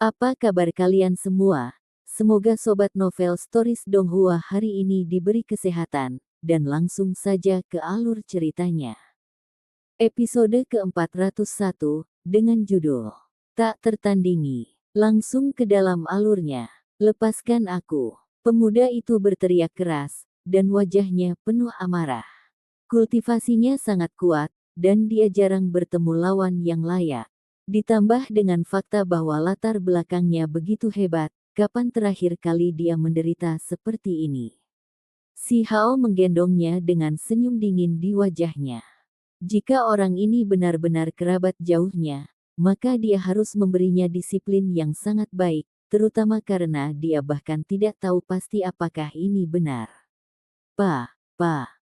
Apa kabar kalian semua? Semoga Sobat Novel Stories Donghua hari ini diberi kesehatan, dan langsung saja ke alur ceritanya. Episode ke-401, dengan judul Tak Tertandingi. Langsung ke dalam alurnya. Lepaskan aku. Pemuda itu berteriak keras, dan wajahnya penuh amarah. Kultivasinya sangat kuat, dan dia jarang bertemu lawan yang layak. Ditambah dengan fakta bahwa latar belakangnya begitu hebat, kapan terakhir kali dia menderita seperti ini? Si Hao menggendongnya dengan senyum dingin di wajahnya. Jika orang ini benar-benar kerabat jauhnya, maka dia harus memberinya disiplin yang sangat baik, terutama karena dia bahkan tidak tahu pasti apakah ini benar.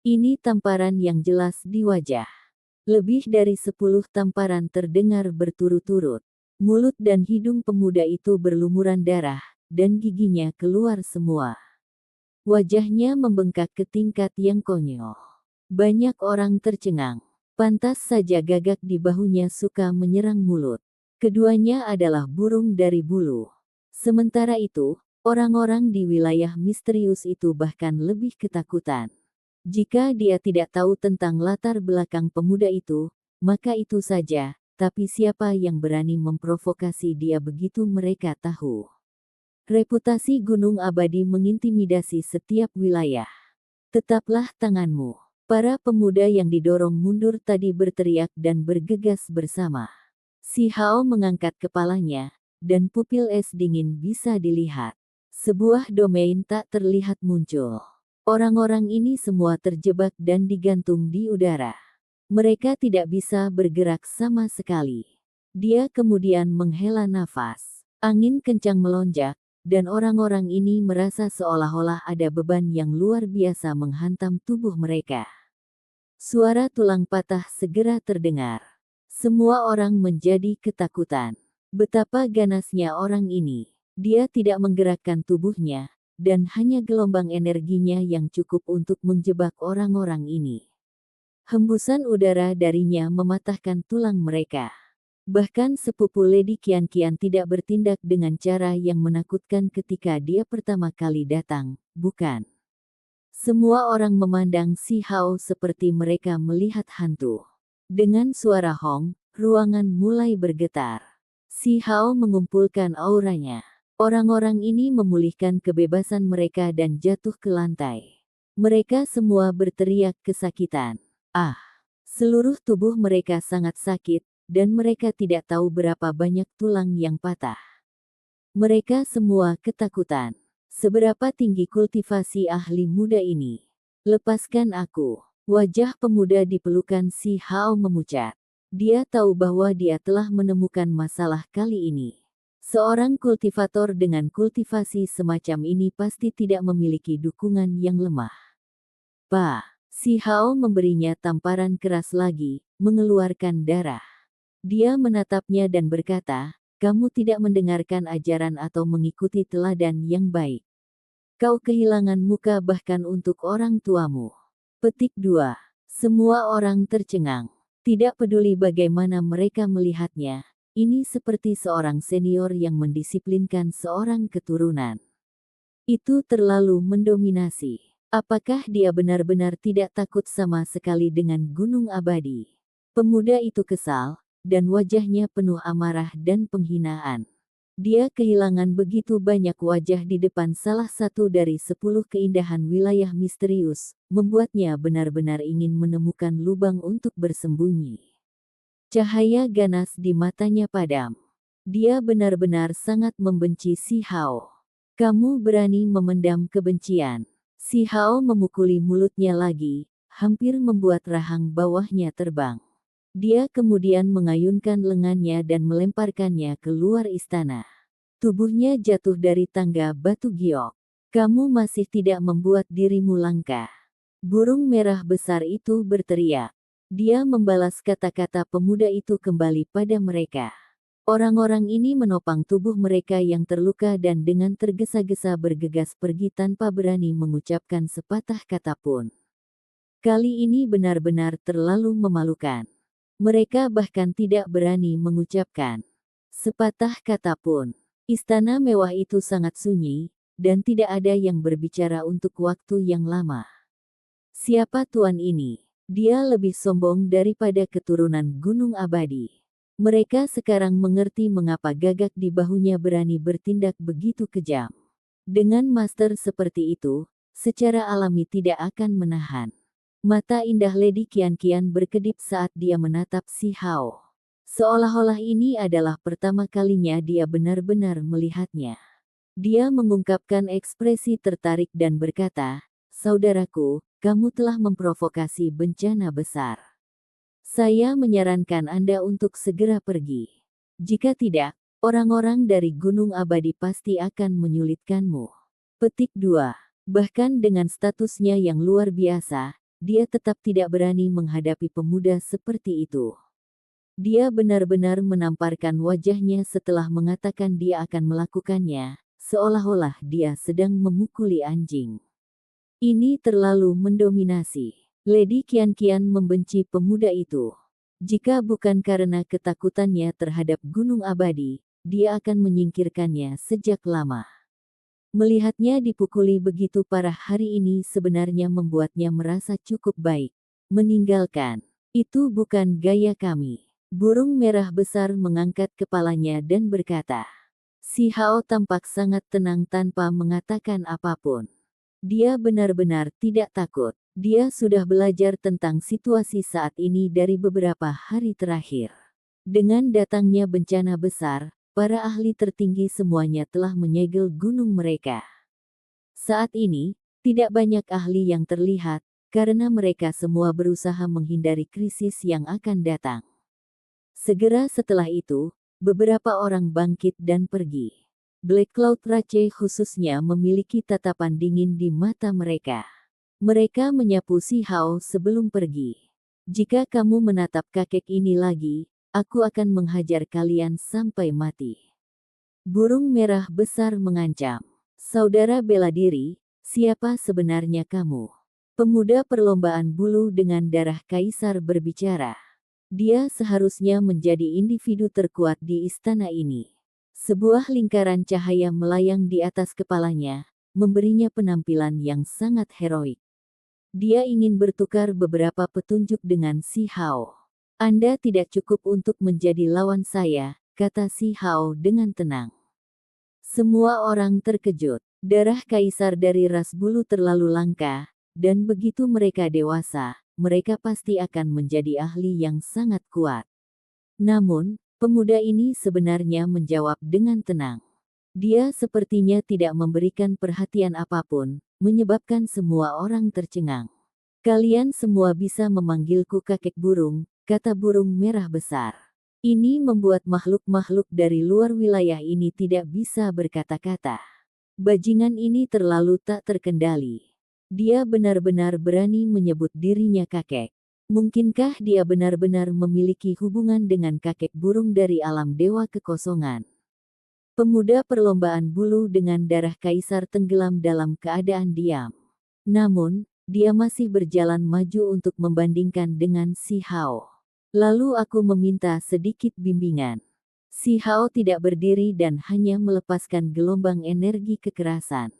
Ini tamparan yang jelas di wajah. Lebih dari 10 tamparan terdengar berturut-turut. Mulut dan hidung pemuda itu berlumuran darah, dan giginya keluar semua. Wajahnya membengkak ke tingkat yang konyol. Banyak orang tercengang. Pantas saja gagak di bahunya suka menyerang mulut. Keduanya adalah burung dari bulu. Sementara itu, orang-orang di wilayah misterius itu bahkan lebih ketakutan. Jika dia tidak tahu tentang latar belakang pemuda itu, maka itu saja, tapi siapa yang berani memprovokasi dia begitu mereka tahu. Reputasi Gunung Abadi mengintimidasi setiap wilayah. Tetaplah tanganmu. Para pemuda yang didorong mundur tadi berteriak dan bergegas bersama. Si Hao mengangkat kepalanya, dan pupil es dingin bisa dilihat. Sebuah domain tak terlihat muncul. Orang-orang ini semua terjebak dan digantung di udara. Mereka tidak bisa bergerak sama sekali. Dia kemudian menghela nafas. Angin kencang melonjak, dan orang-orang ini merasa seolah-olah ada beban yang luar biasa menghantam tubuh mereka. Suara tulang patah segera terdengar. Semua orang menjadi ketakutan. Betapa ganasnya orang ini. Dia tidak menggerakkan tubuhnya, dan hanya gelombang energinya yang cukup untuk menjebak orang-orang ini. Hembusan udara darinya mematahkan tulang mereka. Bahkan sepupu Lady Qian-Qian tidak bertindak dengan cara yang menakutkan ketika dia pertama kali datang, bukan? Semua orang memandang Si Hao seperti mereka melihat hantu. Dengan suara hong, ruangan mulai bergetar. Si Hao mengumpulkan auranya. Orang-orang ini memulihkan kebebasan mereka dan jatuh ke lantai. Mereka semua berteriak kesakitan. Seluruh tubuh mereka sangat sakit, dan mereka tidak tahu berapa banyak tulang yang patah. Mereka semua ketakutan. Seberapa tinggi kultivasi ahli muda ini? Lepaskan aku. Wajah pemuda di pelukan Si Hao memucat. Dia tahu bahwa dia telah menemukan masalah kali ini. Seorang kultivator dengan kultivasi semacam ini pasti tidak memiliki dukungan yang lemah. Si Hao memberinya tamparan keras lagi, mengeluarkan darah. Dia menatapnya dan berkata, "Kamu tidak mendengarkan ajaran atau mengikuti teladan yang baik. Kau kehilangan muka bahkan untuk orang tuamu." Petik 2. Semua orang tercengang. Tidak peduli bagaimana mereka melihatnya. Ini seperti seorang senior yang mendisiplinkan seorang keturunan. Itu terlalu mendominasi. Apakah dia benar-benar tidak takut sama sekali dengan Gunung Abadi? Pemuda itu kesal, dan wajahnya penuh amarah dan penghinaan. Dia kehilangan begitu banyak wajah di depan salah satu dari 10 keindahan wilayah misterius, membuatnya benar-benar ingin menemukan lubang untuk bersembunyi. Cahaya ganas di matanya padam. Dia benar-benar sangat membenci Si Hao. Kamu berani memendam kebencian. Si Hao memukuli mulutnya lagi, hampir membuat rahang bawahnya terbang. Dia kemudian mengayunkan lengannya dan melemparkannya keluar istana. Tubuhnya jatuh dari tangga batu giok. Kamu masih tidak membuat dirimu langka. Burung merah besar itu berteriak. Dia membalas kata-kata pemuda itu kembali pada mereka. Orang-orang ini menopang tubuh mereka yang terluka dan dengan tergesa-gesa bergegas pergi tanpa berani mengucapkan sepatah kata pun. Kali ini benar-benar terlalu memalukan. Mereka bahkan tidak berani mengucapkan sepatah kata pun. Istana mewah itu sangat sunyi, dan tidak ada yang berbicara untuk waktu yang lama. Siapa tuan ini? Dia lebih sombong daripada keturunan gunung abadi. Mereka sekarang mengerti mengapa gagak di bahunya berani bertindak begitu kejam. Dengan master seperti itu, secara alami tidak akan menahan. Mata indah Lady Qianqian berkedip saat dia menatap Si Hao. Seolah-olah ini adalah pertama kalinya dia benar-benar melihatnya. Dia mengungkapkan ekspresi tertarik dan berkata, "Saudaraku, kamu telah memprovokasi bencana besar. Saya menyarankan Anda untuk segera pergi. Jika tidak, orang-orang dari Gunung Abadi pasti akan menyulitkanmu." Petik 2. Bahkan dengan statusnya yang luar biasa, dia tetap tidak berani menghadapi pemuda seperti itu. Dia benar-benar menamparkan wajahnya setelah mengatakan dia akan melakukannya, seolah-olah dia sedang memukuli anjing. Ini terlalu mendominasi. Lady Qianqian membenci pemuda itu. Jika bukan karena ketakutannya terhadap Gunung Abadi, dia akan menyingkirkannya sejak lama. Melihatnya dipukuli begitu parah hari ini sebenarnya membuatnya merasa cukup baik. Meninggalkan. Itu bukan gaya kami. Burung merah besar mengangkat kepalanya dan berkata. Si Hao tampak sangat tenang tanpa mengatakan apapun. Dia benar-benar tidak takut. Dia sudah belajar tentang situasi saat ini dari beberapa hari terakhir. Dengan datangnya bencana besar, para ahli tertinggi semuanya telah menyegel gunung mereka. Saat ini, tidak banyak ahli yang terlihat, karena mereka semua berusaha menghindari krisis yang akan datang. Segera setelah itu, beberapa orang bangkit dan pergi. Black Cloud Rache khususnya memiliki tatapan dingin di mata mereka. Mereka menyapu Si Hao sebelum pergi. Jika kamu menatap kakek ini lagi, aku akan menghajar kalian sampai mati. Burung merah besar mengancam. Saudara bela diri, siapa sebenarnya kamu? Pemuda perlombaan bulu dengan darah kaisar berbicara. Dia seharusnya menjadi individu terkuat di istana ini. Sebuah lingkaran cahaya melayang di atas kepalanya, memberinya penampilan yang sangat heroik. Dia ingin bertukar beberapa petunjuk dengan Si Hao. Anda tidak cukup untuk menjadi lawan saya, kata Si Hao dengan tenang. Semua orang terkejut. Darah kaisar dari ras bulu terlalu langka, dan begitu mereka dewasa, mereka pasti akan menjadi ahli yang sangat kuat. Namun, pemuda ini sebenarnya menjawab dengan tenang. Dia sepertinya tidak memberikan perhatian apapun, menyebabkan semua orang tercengang. Kalian semua bisa memanggilku kakek burung, kata burung merah besar. Ini membuat makhluk-makhluk dari luar wilayah ini tidak bisa berkata-kata. Bajingan ini terlalu tak terkendali. Dia benar-benar berani menyebut dirinya kakek. Mungkinkah dia benar-benar memiliki hubungan dengan kakek burung dari alam dewa kekosongan? Pemuda perlombaan bulu dengan darah kaisar tenggelam dalam keadaan diam. Namun, dia masih berjalan maju untuk membandingkan dengan Si Hao. Lalu aku meminta sedikit bimbingan. Si Hao tidak berdiri dan hanya melepaskan gelombang energi kekerasan.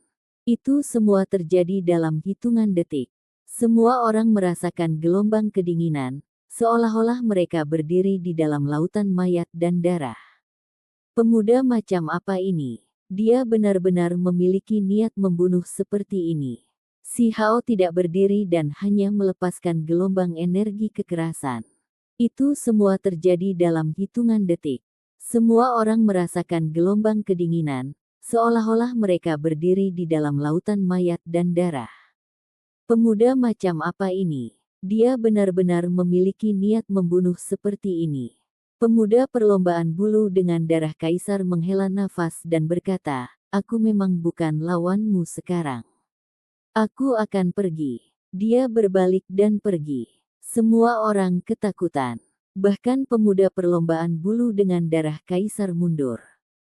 Itu semua terjadi dalam hitungan detik. Semua orang merasakan gelombang kedinginan, seolah-olah mereka berdiri di dalam lautan mayat dan darah. Pemuda macam apa ini? Dia benar-benar memiliki niat membunuh seperti ini. Si Hao tidak berdiri dan hanya melepaskan gelombang energi kekerasan. Itu semua terjadi dalam hitungan detik. Semua orang merasakan gelombang kedinginan, seolah-olah mereka berdiri di dalam lautan mayat dan darah. Pemuda macam apa ini? Dia benar-benar memiliki niat membunuh seperti ini. Pemuda perlombaan bulu dengan darah kaisar menghela nafas dan berkata, aku memang bukan lawanmu sekarang. Aku akan pergi. Dia berbalik dan pergi. Semua orang ketakutan. Bahkan pemuda perlombaan bulu dengan darah kaisar mundur.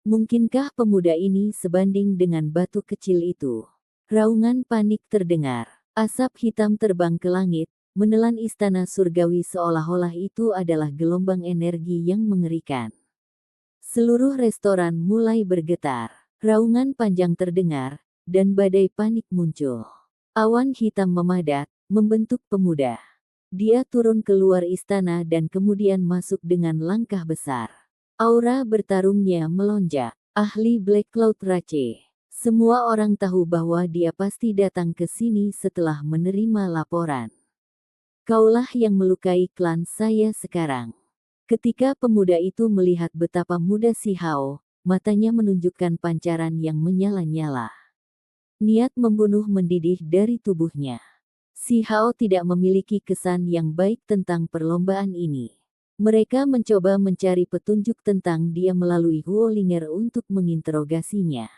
Mungkinkah pemuda ini sebanding dengan batu kecil itu? Raungan panik terdengar. Asap hitam terbang ke langit, menelan istana surgawi seolah-olah itu adalah gelombang energi yang mengerikan. Seluruh restoran mulai bergetar. Raungan panjang terdengar, dan badai panik muncul. Awan hitam memadat, membentuk pemuda. Dia turun keluar istana dan kemudian masuk dengan langkah besar. Aura bertarungnya melonjak. Ahli Black Cloud Rache. Semua orang tahu bahwa dia pasti datang ke sini setelah menerima laporan. Kaulah yang melukai klan saya sekarang. Ketika pemuda itu melihat betapa muda si Hao, matanya menunjukkan pancaran yang menyala-nyala. Niat membunuh mendidih dari tubuhnya. Si Hao tidak memiliki kesan yang baik tentang perlombaan ini. Mereka mencoba mencari petunjuk tentang dia melalui Huolinger untuk menginterogasinya.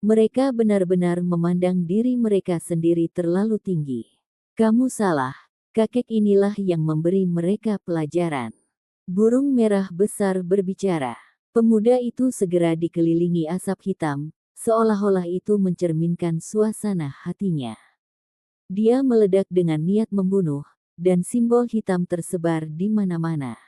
Mereka benar-benar memandang diri mereka sendiri terlalu tinggi. Kamu salah, kakek inilah yang memberi mereka pelajaran. Burung merah besar berbicara. Pemuda itu segera dikelilingi asap hitam, seolah-olah itu mencerminkan suasana hatinya. Dia meledak dengan niat membunuh, dan simbol hitam tersebar di mana-mana.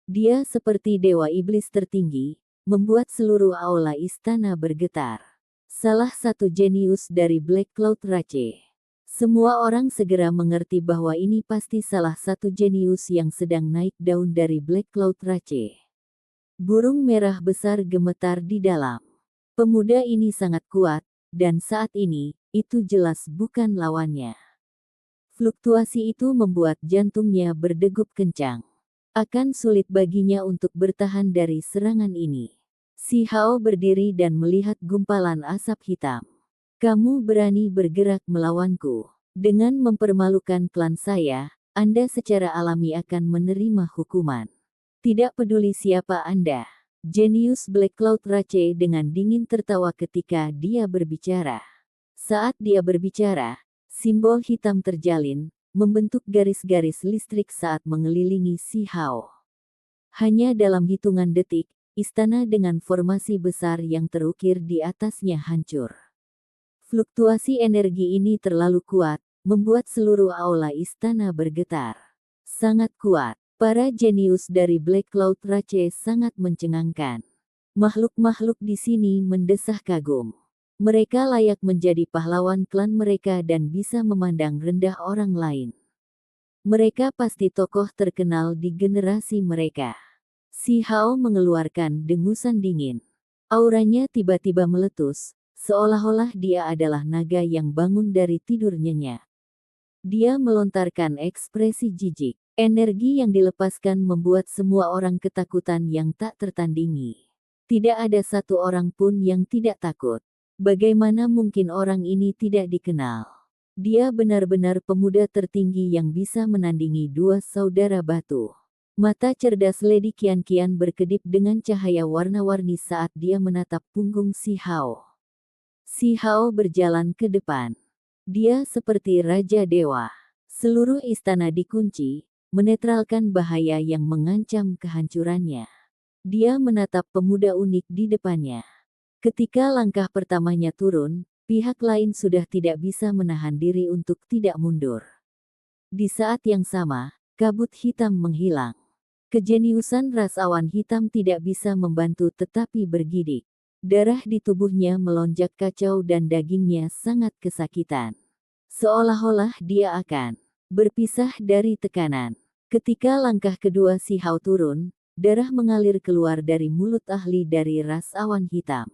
Dia seperti dewa iblis tertinggi, membuat seluruh aula istana bergetar. Salah satu jenius dari Black Cloud Rache. Semua orang segera mengerti bahwa ini pasti salah satu jenius yang sedang naik daun dari Black Cloud Rache. Burung merah besar gemetar di dalam. Pemuda ini sangat kuat, dan saat ini, itu jelas bukan lawannya. Fluktuasi itu membuat jantungnya berdegup kencang. Akan sulit baginya untuk bertahan dari serangan ini. Si Hao berdiri dan melihat gumpalan asap hitam. Kamu berani bergerak melawanku. Dengan mempermalukan klan saya, Anda secara alami akan menerima hukuman. Tidak peduli siapa Anda. Jenius Black Cloud Rache dengan dingin tertawa ketika dia berbicara. Saat dia berbicara, simbol hitam terjalin, membentuk garis-garis listrik saat mengelilingi si Hao. Hanya dalam hitungan detik, istana dengan formasi besar yang terukir di atasnya hancur. Fluktuasi energi ini terlalu kuat, membuat seluruh aula istana bergetar. Sangat kuat. Para jenius dari Black Cloud Rache sangat mencengangkan. Makhluk-makhluk di sini mendesah kagum. Mereka layak menjadi pahlawan klan mereka dan bisa memandang rendah orang lain. Mereka pasti tokoh terkenal di generasi mereka. Si Hao mengeluarkan dengusan dingin. Auranya tiba-tiba meletus, seolah-olah dia adalah naga yang bangun dari tidur nyenyak. Dia melontarkan ekspresi jijik. Energi yang dilepaskan membuat semua orang ketakutan yang tak tertandingi. Tidak ada satu orang pun yang tidak takut. Bagaimana mungkin orang ini tidak dikenal? Dia benar-benar pemuda tertinggi yang bisa menandingi dua saudara batu. Mata cerdas Lady Qian berkedip dengan cahaya warna-warni saat dia menatap punggung si Hao. Si Hao berjalan ke depan. Dia seperti Raja Dewa. Seluruh istana dikunci, menetralkan bahaya yang mengancam kehancurannya. Dia menatap pemuda unik di depannya. Ketika langkah pertamanya turun, pihak lain sudah tidak bisa menahan diri untuk tidak mundur. Di saat yang sama, kabut hitam menghilang. Kejeniusan ras awan hitam tidak bisa membantu tetapi bergidik. Darah di tubuhnya melonjak kacau dan dagingnya sangat kesakitan. Seolah-olah dia akan berpisah dari tekanan. Ketika langkah kedua si Hao turun, darah mengalir keluar dari mulut ahli dari ras awan hitam.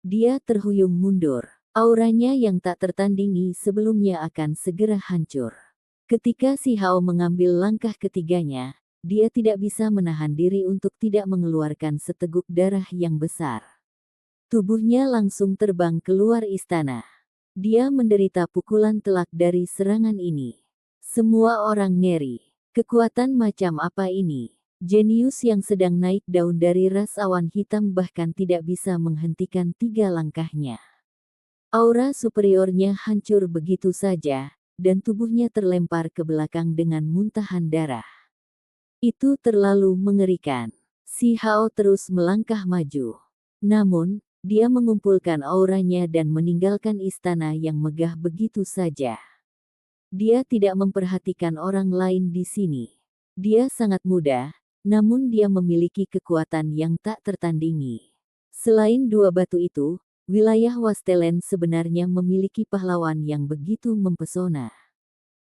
Dia terhuyung mundur. Auranya yang tak tertandingi sebelumnya akan segera hancur. Ketika si Hao mengambil langkah ketiganya, dia tidak bisa menahan diri untuk tidak mengeluarkan seteguk darah yang besar. Tubuhnya langsung terbang keluar istana. Dia menderita pukulan telak dari serangan ini. Semua orang ngeri. Kekuatan macam apa ini? Jenius yang sedang naik daun dari ras awan hitam bahkan tidak bisa menghentikan 3 langkahnya. Aura superiornya hancur begitu saja, dan tubuhnya terlempar ke belakang dengan muntahan darah. Itu terlalu mengerikan. Si Hao terus melangkah maju. Namun, dia mengumpulkan auranya dan meninggalkan istana yang megah begitu saja. Dia tidak memperhatikan orang lain di sini. Dia sangat muda, namun dia memiliki kekuatan yang tak tertandingi. Selain dua batu itu, wilayah Wastelen sebenarnya memiliki pahlawan yang begitu mempesona.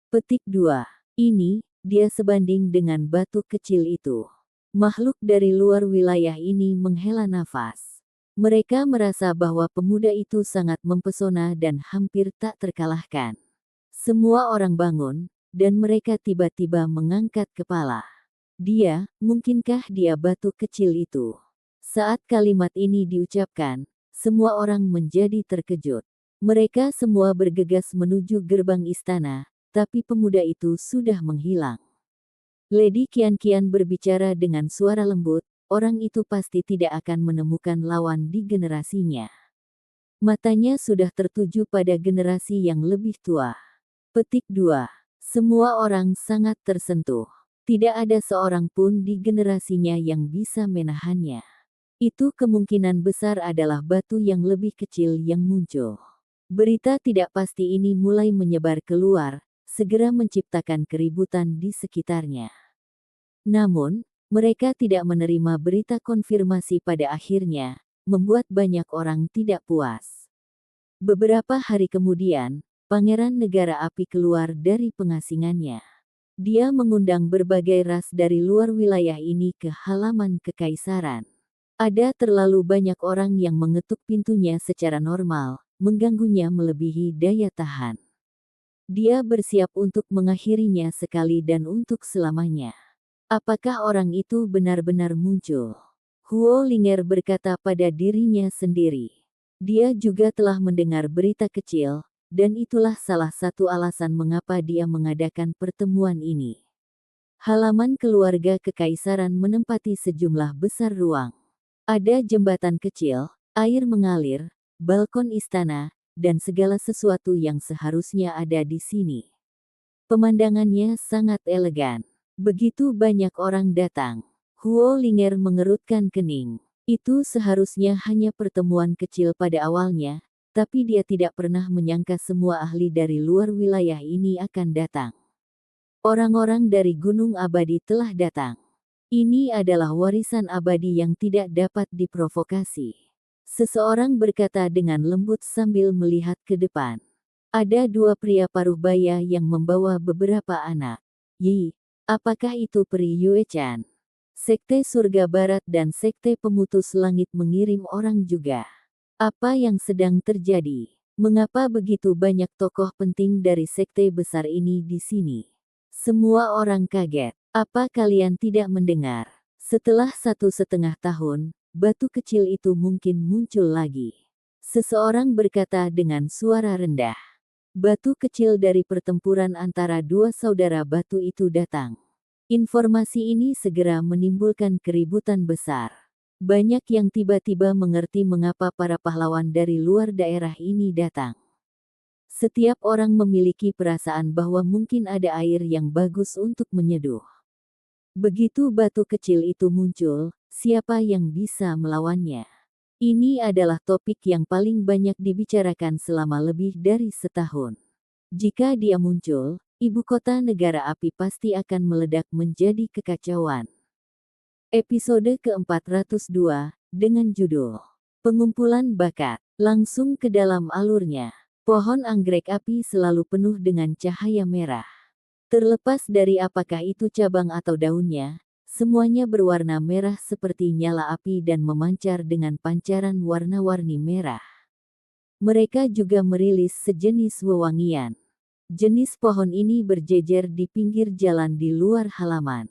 Petik 2. Ini, dia sebanding dengan batu kecil itu. Makhluk dari luar wilayah ini menghela nafas. Mereka merasa bahwa pemuda itu sangat mempesona dan hampir tak terkalahkan. Semua orang bangun, dan mereka tiba-tiba mengangkat kepala. Dia, mungkinkah dia batu kecil itu? Saat kalimat ini diucapkan, semua orang menjadi terkejut. Mereka semua bergegas menuju gerbang istana, tapi pemuda itu sudah menghilang. Lady Kian-Kian berbicara dengan suara lembut, orang itu pasti tidak akan menemukan lawan di generasinya. Matanya sudah tertuju pada generasi yang lebih tua. Petik 2. Semua orang sangat tersentuh. Tidak ada seorang pun di generasinya yang bisa menahannya. Itu kemungkinan besar adalah batu yang lebih kecil yang muncul. Berita tidak pasti ini mulai menyebar keluar, segera menciptakan keributan di sekitarnya. Namun, mereka tidak menerima berita konfirmasi pada akhirnya, membuat banyak orang tidak puas. Beberapa hari kemudian, Pangeran Negara Api keluar dari pengasingannya. Dia mengundang berbagai ras dari luar wilayah ini ke halaman kekaisaran. Ada terlalu banyak orang yang mengetuk pintunya secara normal, mengganggunya melebihi daya tahan. Dia bersiap untuk mengakhirinya sekali dan untuk selamanya. Apakah orang itu benar-benar muncul? Huo Linger berkata pada dirinya sendiri. Dia juga telah mendengar berita kecil, dan itulah salah satu alasan mengapa dia mengadakan pertemuan ini. Halaman keluarga kekaisaran menempati sejumlah besar ruang. Ada jembatan kecil, air mengalir, balkon istana, dan segala sesuatu yang seharusnya ada di sini. Pemandangannya sangat elegan. Begitu banyak orang datang. Huo Linger mengerutkan kening. Itu seharusnya hanya pertemuan kecil pada awalnya, tapi dia tidak pernah menyangka semua ahli dari luar wilayah ini akan datang. Orang-orang dari Gunung Abadi telah datang. Ini adalah warisan abadi yang tidak dapat diprovokasi. Seseorang berkata dengan lembut sambil melihat ke depan. Ada dua pria paruh baya yang membawa beberapa anak. Yi, apakah itu Pri Yue-chan? Sekte Surga Barat dan Sekte Pemutus Langit mengirim orang juga. Apa yang sedang terjadi? Mengapa begitu banyak tokoh penting dari sekte besar ini di sini? Semua orang kaget. Apa kalian tidak mendengar? Setelah 1,5 tahun, batu kecil itu mungkin muncul lagi. Seseorang berkata dengan suara rendah. Batu kecil dari pertempuran antara dua saudara batu itu datang. Informasi ini segera menimbulkan keributan besar. Banyak yang tiba-tiba mengerti mengapa para pahlawan dari luar daerah ini datang. Setiap orang memiliki perasaan bahwa mungkin ada air yang bagus untuk menyeduh. Begitu batu kecil itu muncul, siapa yang bisa melawannya? Ini adalah topik yang paling banyak dibicarakan selama lebih dari setahun. Jika dia muncul, ibu kota negara api pasti akan meledak menjadi kekacauan. Episode ke-402, dengan judul Pengumpulan Bakat, langsung ke dalam alurnya. Pohon anggrek api selalu penuh dengan cahaya merah. Terlepas dari apakah itu cabang atau daunnya, semuanya berwarna merah seperti nyala api dan memancar dengan pancaran warna-warni merah. Mereka juga merilis sejenis wewangian. Jenis pohon ini berjejer di pinggir jalan di luar halaman.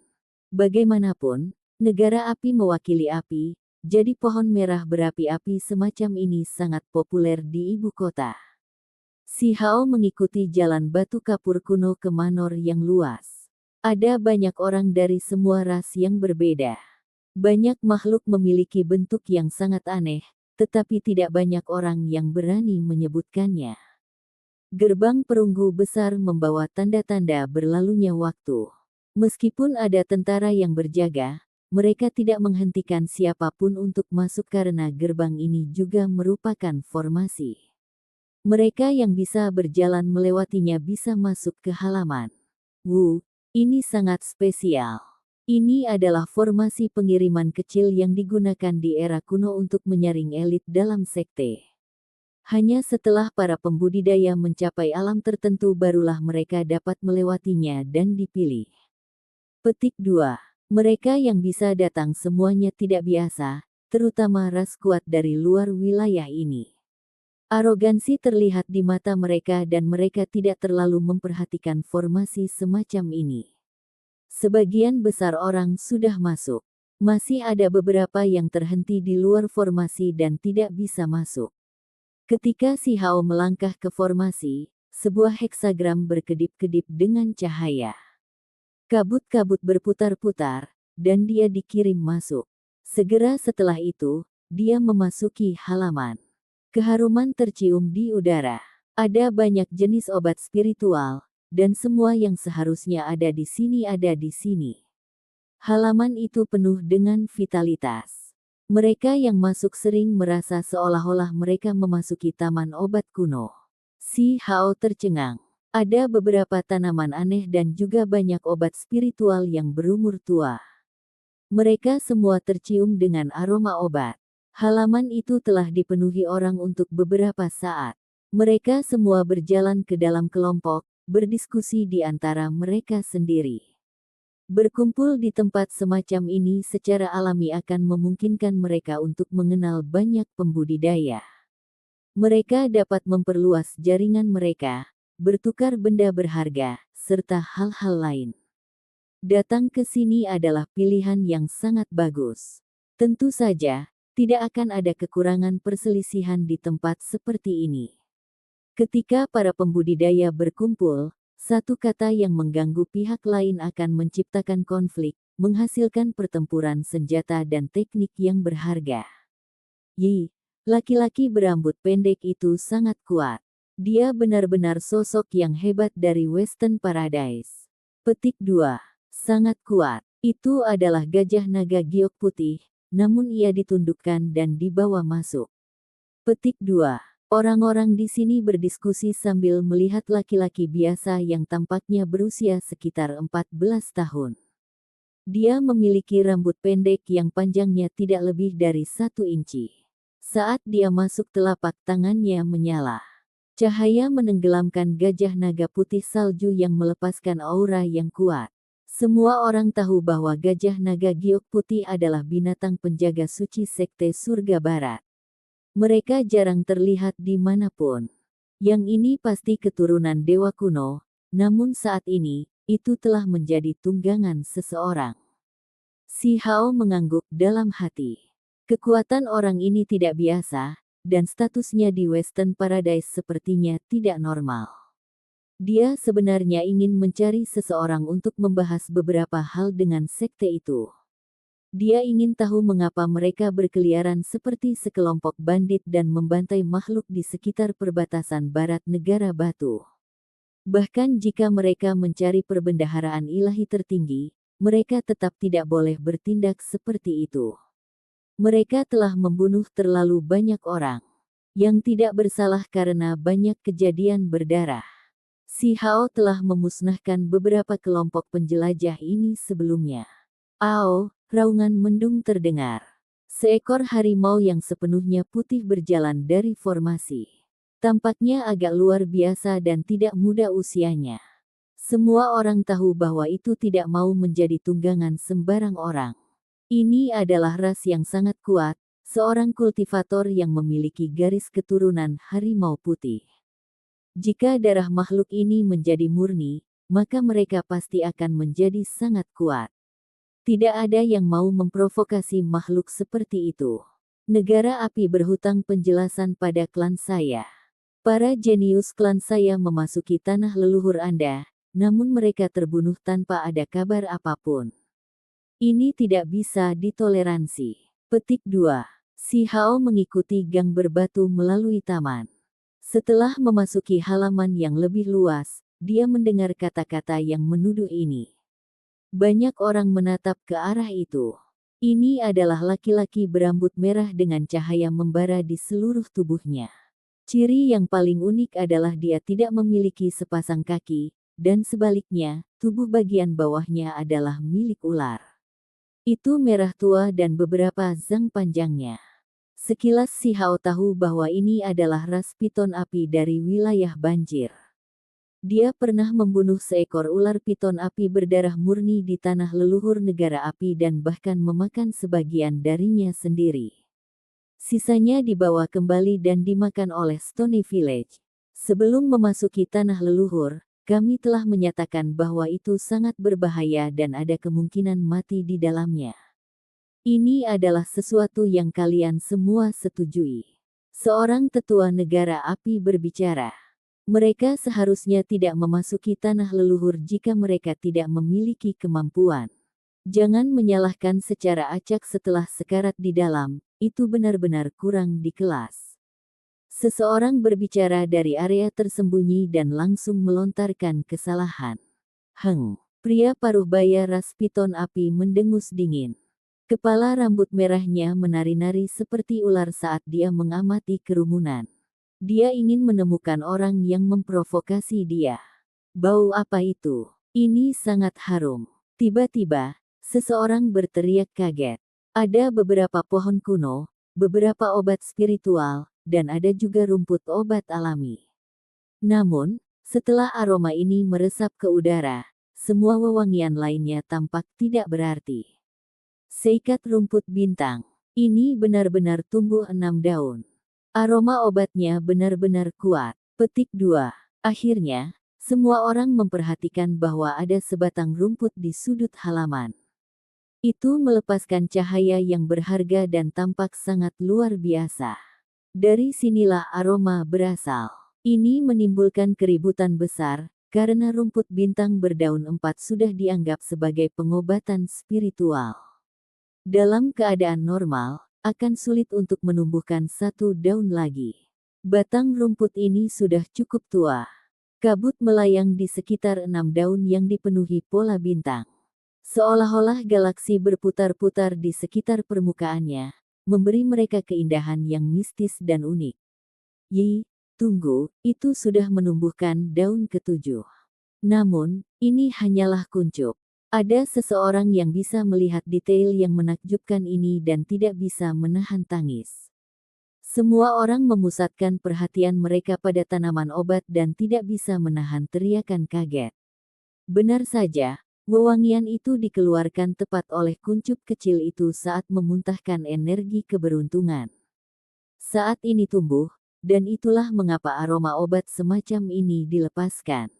Bagaimanapun, negara api mewakili api, jadi pohon merah berapi-api semacam ini sangat populer di ibu kota. Si Hao mengikuti jalan batu kapur kuno ke manor yang luas. Ada banyak orang dari semua ras yang berbeda. Banyak makhluk memiliki bentuk yang sangat aneh, tetapi tidak banyak orang yang berani menyebutkannya. Gerbang perunggu besar membawa tanda-tanda berlalunya waktu. Meskipun ada tentara yang berjaga, mereka tidak menghentikan siapapun untuk masuk karena gerbang ini juga merupakan formasi. Mereka yang bisa berjalan melewatinya bisa masuk ke halaman. Ini sangat spesial. Ini adalah formasi pengiriman kecil yang digunakan di era kuno untuk menyaring elit dalam sekte. Hanya setelah para pembudidaya mencapai alam tertentu barulah mereka dapat melewatinya dan dipilih. Petik 2. Mereka yang bisa datang semuanya tidak biasa, terutama ras kuat dari luar wilayah ini. Arogansi terlihat di mata mereka dan mereka tidak terlalu memperhatikan formasi semacam ini. Sebagian besar orang sudah masuk. Masih ada beberapa yang terhenti di luar formasi dan tidak bisa masuk. Ketika si Hao melangkah ke formasi, sebuah heksagram berkedip-kedip dengan cahaya. Kabut-kabut berputar-putar, dan dia dikirim masuk. Segera setelah itu, dia memasuki halaman. Keharuman tercium di udara. Ada banyak jenis obat spiritual, dan semua yang seharusnya ada di sini ada di sini. Halaman itu penuh dengan vitalitas. Mereka yang masuk sering merasa seolah-olah mereka memasuki taman obat kuno. Si Hao tercengang. Ada beberapa tanaman aneh dan juga banyak obat spiritual yang berumur tua. Mereka semua tercium dengan aroma obat. Halaman itu telah dipenuhi orang untuk beberapa saat. Mereka semua berjalan ke dalam kelompok, berdiskusi di antara mereka sendiri. Berkumpul di tempat semacam ini secara alami akan memungkinkan mereka untuk mengenal banyak pembudidaya. Mereka dapat memperluas jaringan mereka, bertukar benda berharga, serta hal-hal lain. Datang ke sini adalah pilihan yang sangat bagus. Tentu saja, tidak akan ada kekurangan perselisihan di tempat seperti ini. Ketika para pembudidaya berkumpul, satu kata yang mengganggu pihak lain akan menciptakan konflik, menghasilkan pertempuran senjata dan teknik yang berharga. Yi, laki-laki berambut pendek itu sangat kuat. Dia benar-benar sosok yang hebat dari Western Paradise. Petik 2. Sangat kuat. Itu adalah gajah naga giok putih, namun ia ditundukkan dan dibawa masuk. Petik 2. Orang-orang di sini berdiskusi sambil melihat laki-laki biasa yang tampaknya berusia sekitar 14 tahun. Dia memiliki rambut pendek yang panjangnya tidak lebih dari 1 inci. Saat dia masuk telapak tangannya menyala. Cahaya menenggelamkan gajah naga putih salju yang melepaskan aura yang kuat. Semua orang tahu bahwa gajah naga giok putih adalah binatang penjaga suci sekte surga barat. Mereka jarang terlihat di manapun. Yang ini pasti keturunan dewa kuno, namun saat ini, itu telah menjadi tunggangan seseorang. Si Hao mengangguk dalam hati. Kekuatan orang ini tidak biasa, dan statusnya di Western Paradise sepertinya tidak normal. Dia sebenarnya ingin mencari seseorang untuk membahas beberapa hal dengan sekte itu. Dia ingin tahu mengapa mereka berkeliaran seperti sekelompok bandit dan membantai makhluk di sekitar perbatasan barat negara batu. Bahkan jika mereka mencari perbendaharaan ilahi tertinggi, mereka tetap tidak boleh bertindak seperti itu. Mereka telah membunuh terlalu banyak orang yang tidak bersalah karena banyak kejadian berdarah. Si Hao telah memusnahkan beberapa kelompok penjelajah ini sebelumnya. Ao, raungan mendung terdengar. Seekor harimau yang sepenuhnya putih berjalan dari formasi. Tampaknya agak luar biasa dan tidak muda usianya. Semua orang tahu bahwa itu tidak mau menjadi tunggangan sembarang orang. Ini adalah ras yang sangat kuat, seorang kultivator yang memiliki garis keturunan harimau putih. Jika darah makhluk ini menjadi murni, maka mereka pasti akan menjadi sangat kuat. Tidak ada yang mau memprovokasi makhluk seperti itu. Negara api berhutang penjelasan pada klan saya. Para jenius klan saya memasuki tanah leluhur Anda, namun mereka terbunuh tanpa ada kabar apapun. Ini tidak bisa ditoleransi. Petik 2. Si Hao mengikuti gang berbatu melalui taman. Setelah memasuki halaman yang lebih luas, dia mendengar kata-kata yang menuduh ini. Banyak orang menatap ke arah itu. Ini adalah laki-laki berambut merah dengan cahaya membara di seluruh tubuhnya. Ciri yang paling unik adalah dia tidak memiliki sepasang kaki, dan sebaliknya, tubuh bagian bawahnya adalah milik ular. Itu merah tua dan beberapa zang panjangnya. Sekilas si Hao tahu bahwa ini adalah ras piton api dari wilayah banjir. Dia pernah membunuh seekor ular piton api berdarah murni di tanah leluhur negara api dan bahkan memakan sebagian darinya sendiri. Sisanya dibawa kembali dan dimakan oleh Stony Village. Sebelum memasuki tanah leluhur, kami telah menyatakan bahwa itu sangat berbahaya dan ada kemungkinan mati di dalamnya. Ini adalah sesuatu yang kalian semua setujui. Seorang tetua negara api berbicara. Mereka seharusnya tidak memasuki tanah leluhur jika mereka tidak memiliki kemampuan. Jangan menyalahkan secara acak setelah sekarat di dalam, itu benar-benar kurang di kelas. Seseorang berbicara dari area tersembunyi dan langsung melontarkan kesalahan. Pria paruh baya ras piton api mendengus dingin. Kepala rambut merahnya menari-nari seperti ular saat dia mengamati kerumunan. Dia ingin menemukan orang yang memprovokasi dia. Bau apa itu? Ini sangat harum. Tiba-tiba, seseorang berteriak kaget. Ada beberapa pohon kuno, beberapa obat spiritual, dan ada juga rumput obat alami. Namun, setelah aroma ini meresap ke udara, semua wewangian lainnya tampak tidak berarti. Seikat rumput bintang. Ini benar-benar tumbuh 6 daun. Aroma obatnya benar-benar kuat. Petik 2. Akhirnya, semua orang memperhatikan bahwa ada sebatang rumput di sudut halaman. Itu melepaskan cahaya yang berharga dan tampak sangat luar biasa. Dari sinilah aroma berasal. Ini menimbulkan keributan besar, karena rumput bintang berdaun 4 sudah dianggap sebagai pengobatan spiritual. Dalam keadaan normal, akan sulit untuk menumbuhkan satu daun lagi. Batang rumput ini sudah cukup tua. Kabut melayang di sekitar 6 daun yang dipenuhi pola bintang. Seolah-olah galaksi berputar-putar di sekitar permukaannya, memberi mereka keindahan yang mistis dan unik. Tunggu, itu sudah menumbuhkan daun ke-7. Namun, ini hanyalah kuncup. Ada seseorang yang bisa melihat detail yang menakjubkan ini dan tidak bisa menahan tangis. Semua orang memusatkan perhatian mereka pada tanaman obat dan tidak bisa menahan teriakan kaget. Benar saja, wewangian itu dikeluarkan tepat oleh kuncup kecil itu saat memuntahkan energi keberuntungan. Saat ini tumbuh, dan itulah mengapa aroma obat semacam ini dilepaskan.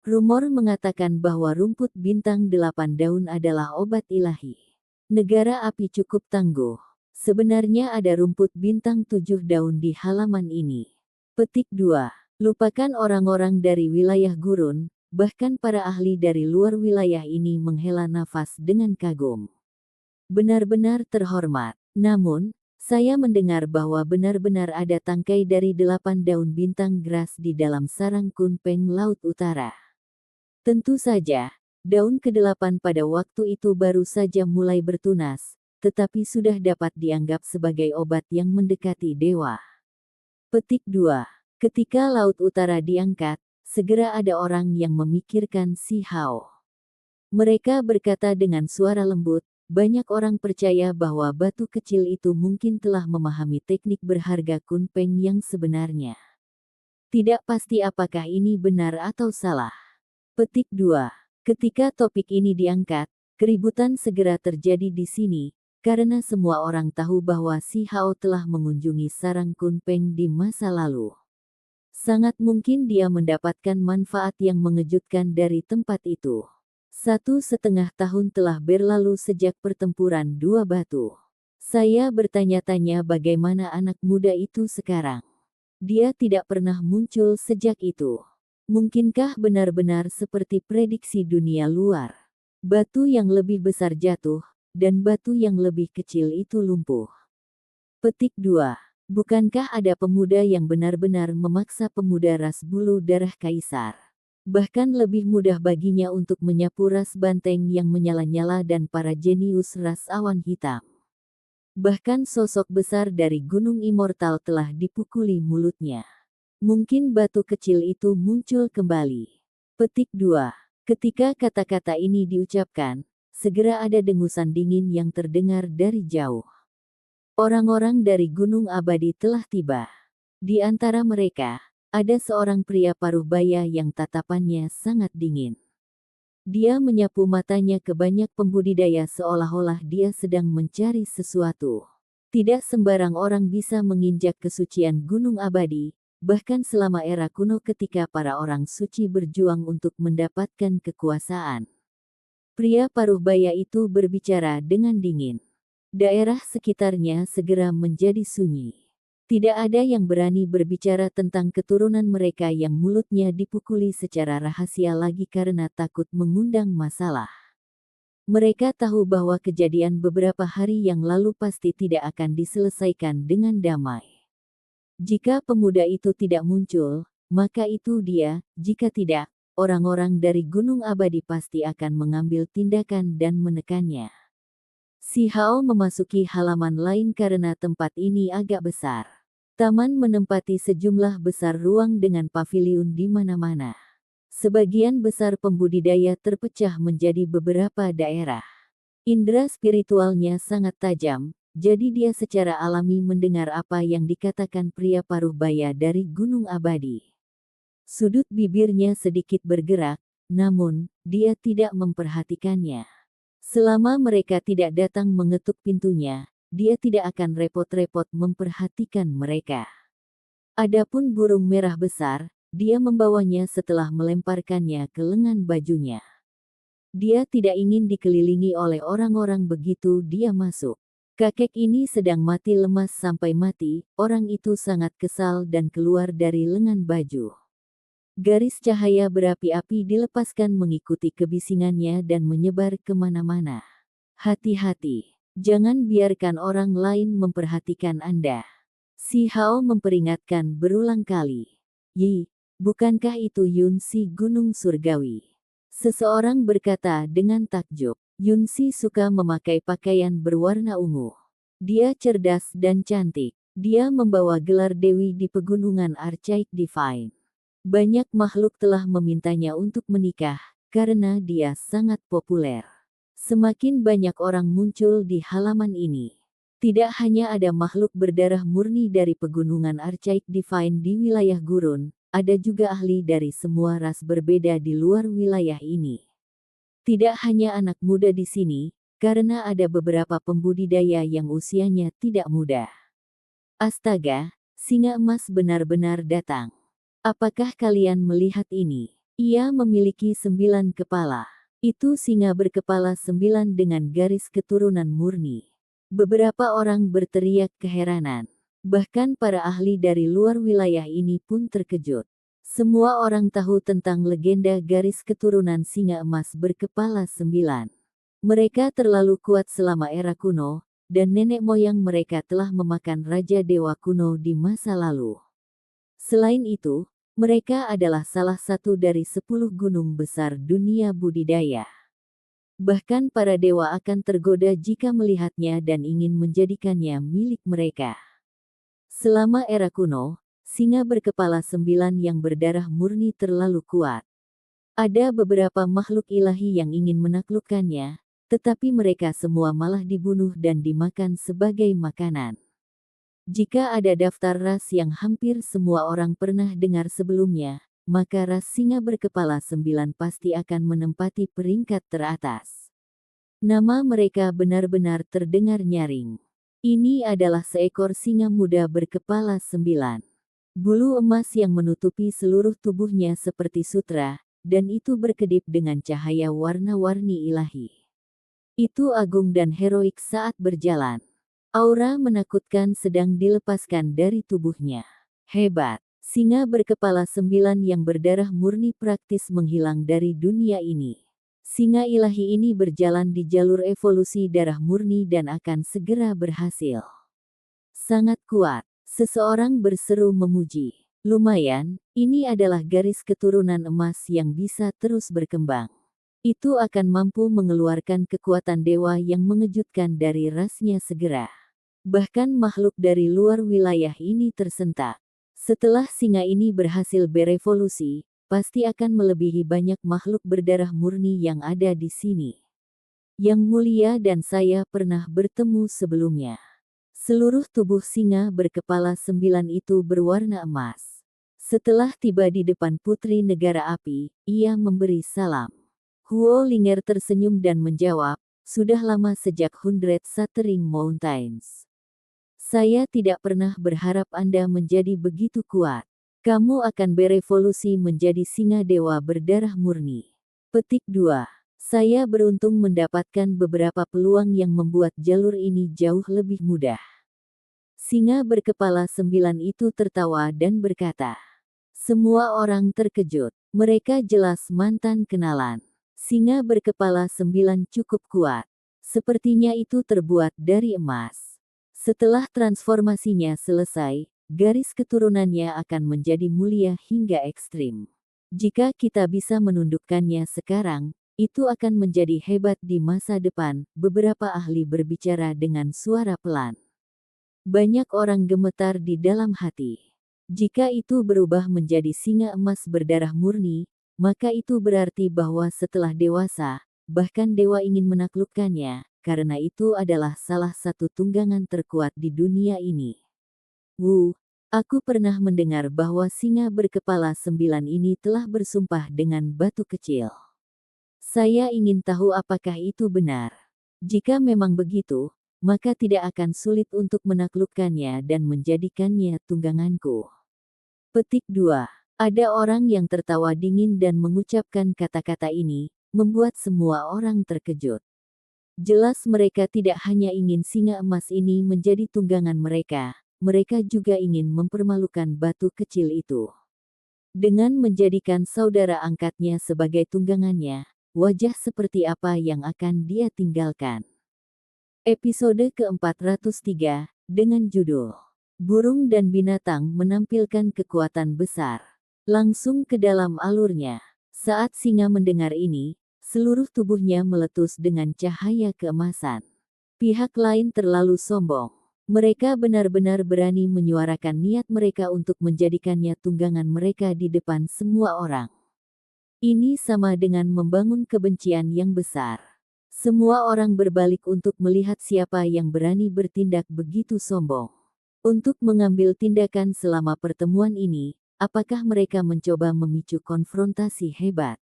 Rumor mengatakan bahwa rumput bintang 8 daun adalah obat ilahi. Negara api cukup tangguh. Sebenarnya ada rumput bintang 7 daun di halaman ini. Petik 2. Lupakan orang-orang dari wilayah gurun, bahkan para ahli dari luar wilayah ini menghela nafas dengan kagum. Benar-benar terhormat. Namun, saya mendengar bahwa benar-benar ada tangkai dari 8 daun bintang grass di dalam sarang Kunpeng Laut Utara. Tentu saja, daun ke-8 pada waktu itu baru saja mulai bertunas, tetapi sudah dapat dianggap sebagai obat yang mendekati dewa. Petik 2. Ketika Laut Utara diangkat, segera ada orang yang memikirkan si Hao. Mereka berkata dengan suara lembut, banyak orang percaya bahwa batu kecil itu mungkin telah memahami teknik berharga Kunpeng yang sebenarnya. Tidak pasti apakah ini benar atau salah. Petik 2. Ketika topik ini diangkat, keributan segera terjadi di sini, karena semua orang tahu bahwa si Hao telah mengunjungi sarang Kunpeng di masa lalu. Sangat mungkin dia mendapatkan manfaat yang mengejutkan dari tempat itu. 1,5 tahun telah berlalu sejak pertempuran dua batu. Saya bertanya-tanya bagaimana anak muda itu sekarang. Dia tidak pernah muncul sejak itu. Mungkinkah benar-benar seperti prediksi dunia luar? Batu yang lebih besar jatuh, dan batu yang lebih kecil itu lumpuh. Petik 2. Bukankah ada pemuda yang benar-benar memaksa pemuda ras bulu darah kaisar? Bahkan lebih mudah baginya untuk menyapu ras banteng yang menyala-nyala dan para jenius ras awan hitam. Bahkan sosok besar dari Gunung Immortal telah dipukuli mulutnya. Mungkin batu kecil itu muncul kembali. Petik 2. Ketika kata-kata ini diucapkan, segera ada dengusan dingin yang terdengar dari jauh. Orang-orang dari Gunung Abadi telah tiba. Di antara mereka, ada seorang pria paruh baya yang tatapannya sangat dingin. Dia menyapu matanya ke banyak pembudidaya seolah-olah dia sedang mencari sesuatu. Tidak sembarang orang bisa menginjak kesucian Gunung Abadi, bahkan selama era kuno ketika para orang suci berjuang untuk mendapatkan kekuasaan. Pria paruh baya itu berbicara dengan dingin. Daerah sekitarnya segera menjadi sunyi. Tidak ada yang berani berbicara tentang keturunan mereka yang mulutnya dipukuli secara rahasia lagi karena takut mengundang masalah. Mereka tahu bahwa kejadian beberapa hari yang lalu pasti tidak akan diselesaikan dengan damai. Jika pemuda itu tidak muncul, maka itu dia, jika tidak, orang-orang dari Gunung Abadi pasti akan mengambil tindakan dan menekannya. Si Hao memasuki halaman lain karena tempat ini agak besar. Taman menempati sejumlah besar ruang dengan paviliun di mana-mana. Sebagian besar pembudidaya terpecah menjadi beberapa daerah. Indera spiritualnya sangat tajam, jadi dia secara alami mendengar apa yang dikatakan pria paruh baya dari Gunung Abadi. Sudut bibirnya sedikit bergerak, namun, dia tidak memperhatikannya. Selama mereka tidak datang mengetuk pintunya, dia tidak akan repot-repot memperhatikan mereka. Adapun burung merah besar, dia membawanya setelah melemparkannya ke lengan bajunya. Dia tidak ingin dikelilingi oleh orang-orang begitu dia masuk. Kakek ini sedang mati lemas sampai mati, orang itu sangat kesal dan keluar dari lengan baju. Garis cahaya berapi-api dilepaskan mengikuti kebisingannya dan menyebar kemana-mana. Hati-hati, jangan biarkan orang lain memperhatikan Anda. Si Hao memperingatkan berulang kali. Yi, bukankah itu Yun Si Gunung Surgawi? Seseorang berkata dengan takjub. Yun Si suka memakai pakaian berwarna ungu. Dia cerdas dan cantik. Dia membawa gelar dewi di pegunungan Archaic Divine. Banyak makhluk telah memintanya untuk menikah, karena dia sangat populer. Semakin banyak orang muncul di halaman ini. Tidak hanya ada makhluk berdarah murni dari pegunungan Archaic Divine di wilayah gurun, ada juga ahli dari semua ras berbeda di luar wilayah ini. Tidak hanya anak muda di sini, karena ada beberapa pembudidaya yang usianya tidak muda. Astaga, singa emas benar-benar datang. Apakah kalian melihat ini? Ia memiliki 9 kepala. Itu singa berkepala 9 dengan garis keturunan murni. Beberapa orang berteriak keheranan. Bahkan para ahli dari luar wilayah ini pun terkejut. Semua orang tahu tentang legenda garis keturunan singa emas berkepala 9. Mereka terlalu kuat selama era kuno, dan nenek moyang mereka telah memakan raja dewa kuno di masa lalu. Selain itu, mereka adalah salah satu dari 10 gunung besar dunia budidaya. Bahkan para dewa akan tergoda jika melihatnya dan ingin menjadikannya milik mereka. Selama era kuno, singa berkepala 9 yang berdarah murni terlalu kuat. Ada beberapa makhluk ilahi yang ingin menaklukkannya, tetapi mereka semua malah dibunuh dan dimakan sebagai makanan. Jika ada daftar ras yang hampir semua orang pernah dengar sebelumnya, maka ras singa berkepala 9 pasti akan menempati peringkat teratas. Nama mereka benar-benar terdengar nyaring. Ini adalah seekor singa muda berkepala 9. Bulu emas yang menutupi seluruh tubuhnya seperti sutra, dan itu berkedip dengan cahaya warna-warni ilahi. Itu agung dan heroik saat berjalan. Aura menakutkan sedang dilepaskan dari tubuhnya. Hebat, singa berkepala 9 yang berdarah murni praktis menghilang dari dunia ini. Singa ilahi ini berjalan di jalur evolusi darah murni dan akan segera berhasil. Sangat kuat, seseorang berseru memuji. Lumayan, ini adalah garis keturunan emas yang bisa terus berkembang. Itu akan mampu mengeluarkan kekuatan dewa yang mengejutkan dari rasnya segera. Bahkan makhluk dari luar wilayah ini tersentak. Setelah singa ini berhasil berevolusi, pasti akan melebihi banyak makhluk berdarah murni yang ada di sini. Yang mulia dan saya pernah bertemu sebelumnya. Seluruh tubuh singa berkepala 9 itu berwarna emas. Setelah tiba di depan Putri Negara Api, ia memberi salam. Huo Linger tersenyum dan menjawab, sudah lama sejak 100 Shattering Mountains. Saya tidak pernah berharap Anda menjadi begitu kuat. Kamu akan berevolusi menjadi singa dewa berdarah murni. Petik 2. Saya beruntung mendapatkan beberapa peluang yang membuat jalur ini jauh lebih mudah. Singa berkepala 9 itu tertawa dan berkata. Semua orang terkejut. Mereka jelas mantan kenalan. Singa berkepala 9 cukup kuat. Sepertinya itu terbuat dari emas. Setelah transformasinya selesai, garis keturunannya akan menjadi mulia hingga ekstrim. Jika kita bisa menundukkannya sekarang, itu akan menjadi hebat di masa depan, beberapa ahli berbicara dengan suara pelan. Banyak orang gemetar di dalam hati. Jika itu berubah menjadi singa emas berdarah murni, maka itu berarti bahwa setelah dewasa, bahkan dewa ingin menaklukkannya, karena itu adalah salah satu tunggangan terkuat di dunia ini. Aku pernah mendengar bahwa singa berkepala 9 ini telah bersumpah dengan batu kecil. Saya ingin tahu apakah itu benar. Jika memang begitu, maka tidak akan sulit untuk menaklukkannya dan menjadikannya tungganganku. Petik 2. Ada orang yang tertawa dingin dan mengucapkan kata-kata ini, membuat semua orang terkejut. Jelas mereka tidak hanya ingin singa emas ini menjadi tunggangan mereka juga ingin mempermalukan batu kecil itu. Dengan menjadikan saudara angkatnya sebagai tunggangannya, wajah seperti apa yang akan dia tinggalkan? Episode ke-403, dengan judul Burung dan Binatang menampilkan kekuatan besar. Langsung ke dalam alurnya. Saat singa mendengar ini, seluruh tubuhnya meletus dengan cahaya keemasan. Pihak lain terlalu sombong. Mereka benar-benar berani menyuarakan niat mereka untuk menjadikannya tunggangan mereka di depan semua orang. Ini sama dengan membangun kebencian yang besar. Semua orang berbalik untuk melihat siapa yang berani bertindak begitu sombong. Untuk mengambil tindakan selama pertemuan ini, apakah mereka mencoba memicu konfrontasi hebat?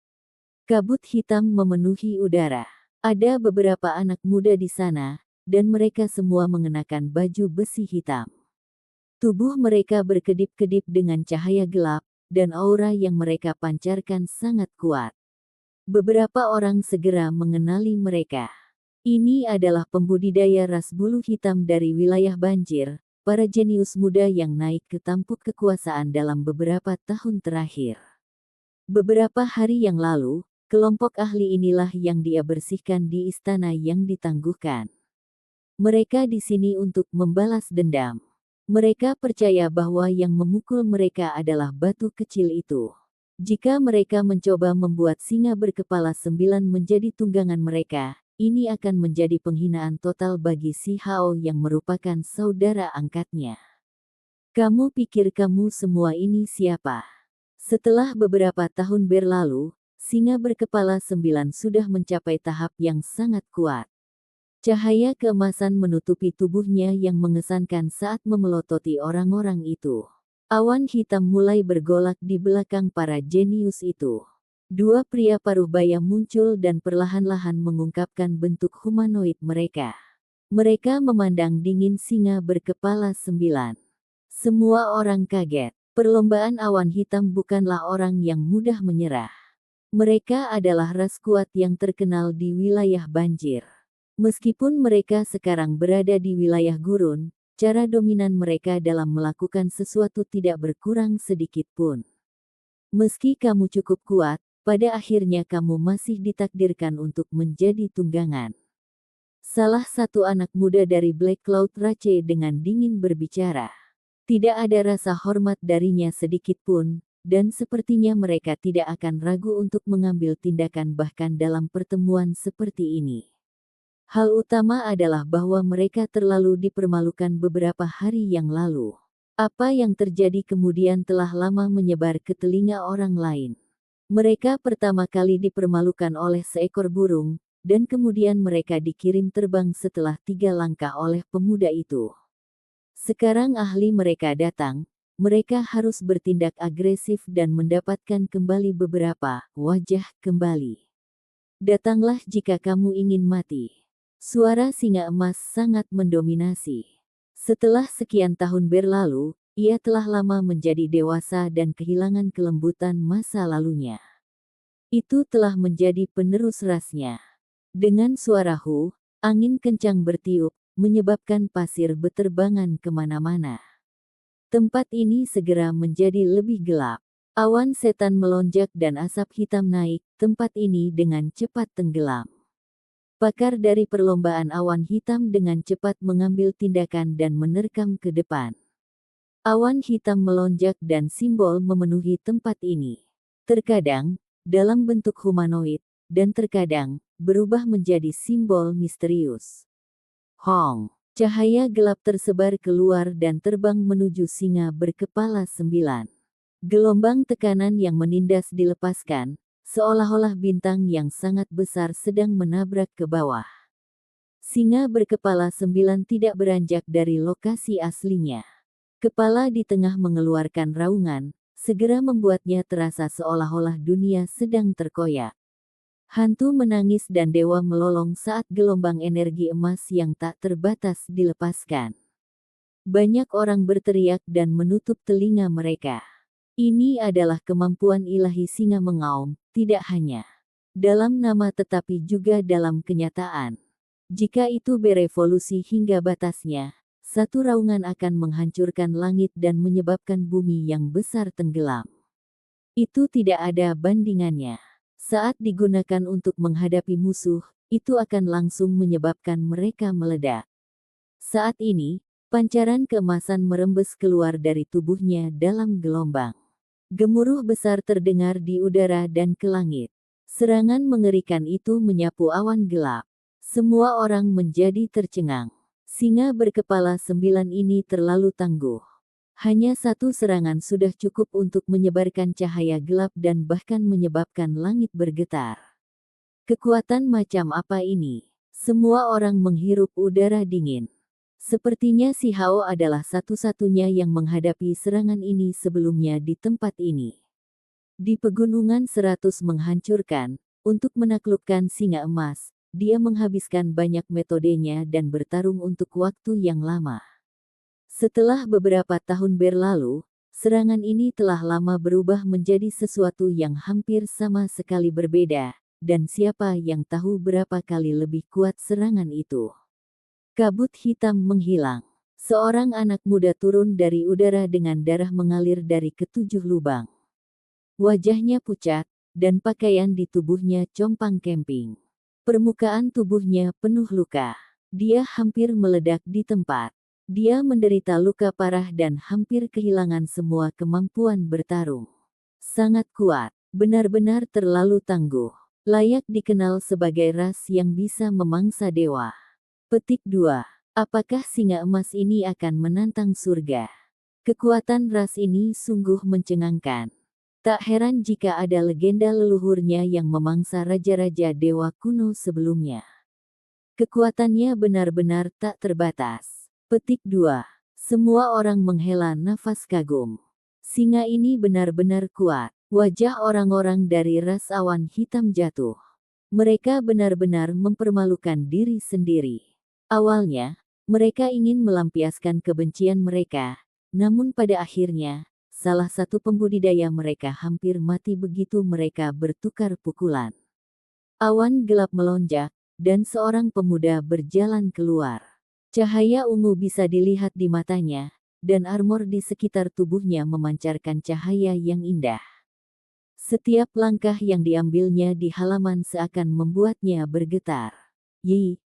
Kabut hitam memenuhi udara. Ada beberapa anak muda di sana, dan mereka semua mengenakan baju besi hitam. Tubuh mereka berkedip-kedip dengan cahaya gelap, dan aura yang mereka pancarkan sangat kuat. Beberapa orang segera mengenali mereka. Ini adalah pembudidaya ras bulu hitam dari wilayah Banjir, para jenius muda yang naik ke tampuk kekuasaan dalam beberapa tahun terakhir. Beberapa hari yang lalu, kelompok ahli inilah yang dia bersihkan di istana yang ditangguhkan. Mereka di sini untuk membalas dendam. Mereka percaya bahwa yang memukul mereka adalah batu kecil itu. Jika mereka mencoba membuat singa berkepala 9 menjadi tunggangan mereka, ini akan menjadi penghinaan total bagi si Hao yang merupakan saudara angkatnya. Kamu pikir kamu semua ini siapa? Setelah beberapa tahun berlalu, singa berkepala 9 sudah mencapai tahap yang sangat kuat. Cahaya keemasan menutupi tubuhnya yang mengesankan saat memelototi orang-orang itu. Awan hitam mulai bergolak di belakang para jenius itu. Dua pria paruh baya muncul dan perlahan-lahan mengungkapkan bentuk humanoid mereka. Mereka memandang dingin singa berkepala 9. Semua orang kaget. Perlombaan awan hitam bukanlah orang yang mudah menyerah. Mereka adalah ras kuat yang terkenal di wilayah Banjir. Meskipun mereka sekarang berada di wilayah gurun, cara dominan mereka dalam melakukan sesuatu tidak berkurang sedikit pun. Meski kamu cukup kuat, pada akhirnya kamu masih ditakdirkan untuk menjadi tunggangan. Salah satu anak muda dari Black Cloud Rache dengan dingin berbicara. Tidak ada rasa hormat darinya sedikit pun, dan sepertinya mereka tidak akan ragu untuk mengambil tindakan bahkan dalam pertemuan seperti ini. Hal utama adalah bahwa mereka terlalu dipermalukan beberapa hari yang lalu. Apa yang terjadi kemudian telah lama menyebar ke telinga orang lain. Mereka pertama kali dipermalukan oleh seekor burung, dan kemudian mereka dikirim terbang setelah 3 langkah oleh pemuda itu. Sekarang ahli mereka datang, mereka harus bertindak agresif dan mendapatkan kembali beberapa wajah kembali. Datanglah jika kamu ingin mati. Suara singa emas sangat mendominasi. Setelah sekian tahun berlalu, ia telah lama menjadi dewasa dan kehilangan kelembutan masa lalunya. Itu telah menjadi penerus rasnya. Dengan suara angin kencang bertiup, menyebabkan pasir beterbangan kemana-mana. Tempat ini segera menjadi lebih gelap. Awan setan melonjak dan asap hitam naik, tempat ini dengan cepat tenggelam. Pakar dari perlombaan awan hitam dengan cepat mengambil tindakan dan menerkam ke depan. Awan hitam melonjak dan simbol memenuhi tempat ini. Terkadang, dalam bentuk humanoid, dan terkadang, berubah menjadi simbol misterius. Hong! Cahaya gelap tersebar keluar dan terbang menuju singa berkepala 9. Gelombang tekanan yang menindas dilepaskan, seolah-olah bintang yang sangat besar sedang menabrak ke bawah. Singa berkepala 9 tidak beranjak dari lokasi aslinya. Kepala di tengah mengeluarkan raungan, segera membuatnya terasa seolah-olah dunia sedang terkoyak. Hantu menangis dan dewa melolong saat gelombang energi emas yang tak terbatas dilepaskan. Banyak orang berteriak dan menutup telinga mereka. Ini adalah kemampuan ilahi singa mengaum, tidak hanya dalam nama tetapi juga dalam kenyataan. Jika itu berevolusi hingga batasnya, satu raungan akan menghancurkan langit dan menyebabkan bumi yang besar tenggelam. Itu tidak ada bandingannya. Saat digunakan untuk menghadapi musuh, itu akan langsung menyebabkan mereka meledak. Saat ini, pancaran keemasan merembes keluar dari tubuhnya dalam gelombang. Gemuruh besar terdengar di udara dan ke langit. Serangan mengerikan itu menyapu awan gelap. Semua orang menjadi tercengang. Singa berkepala 9 ini terlalu tangguh. Hanya satu serangan sudah cukup untuk menyebarkan cahaya gelap dan bahkan menyebabkan langit bergetar. Kekuatan macam apa ini? Semua orang menghirup udara dingin. Sepertinya si Hao adalah satu-satunya yang menghadapi serangan ini sebelumnya di tempat ini. Di pegunungan 100 menghancurkan, untuk menaklukkan singa emas, dia menghabiskan banyak metodenya dan bertarung untuk waktu yang lama. Setelah beberapa tahun berlalu, serangan ini telah lama berubah menjadi sesuatu yang hampir sama sekali berbeda, dan siapa yang tahu berapa kali lebih kuat serangan itu. Kabut hitam menghilang. Seorang anak muda turun dari udara dengan darah mengalir dari ketujuh lubang. Wajahnya pucat, dan pakaian di tubuhnya compang camping. Permukaan tubuhnya penuh luka. Dia hampir meledak di tempat. Dia menderita luka parah dan hampir kehilangan semua kemampuan bertarung. Sangat kuat, benar-benar terlalu tangguh. Layak dikenal sebagai ras yang bisa memangsa dewa. Petik 2. Apakah singa emas ini akan menantang surga? Kekuatan ras ini sungguh mencengangkan. Tak heran jika ada legenda leluhurnya yang memangsa raja-raja dewa kuno sebelumnya. Kekuatannya benar-benar tak terbatas. Petik 2. Semua orang menghela nafas kagum. Singa ini benar-benar kuat. Wajah orang-orang dari ras awan hitam jatuh. Mereka benar-benar mempermalukan diri sendiri. Awalnya, mereka ingin melampiaskan kebencian mereka, namun pada akhirnya, salah satu pembudidaya mereka hampir mati begitu mereka bertukar pukulan. Awan gelap melonjak, dan seorang pemuda berjalan keluar. Cahaya ungu bisa dilihat di matanya, dan armor di sekitar tubuhnya memancarkan cahaya yang indah. Setiap langkah yang diambilnya di halaman seakan membuatnya bergetar.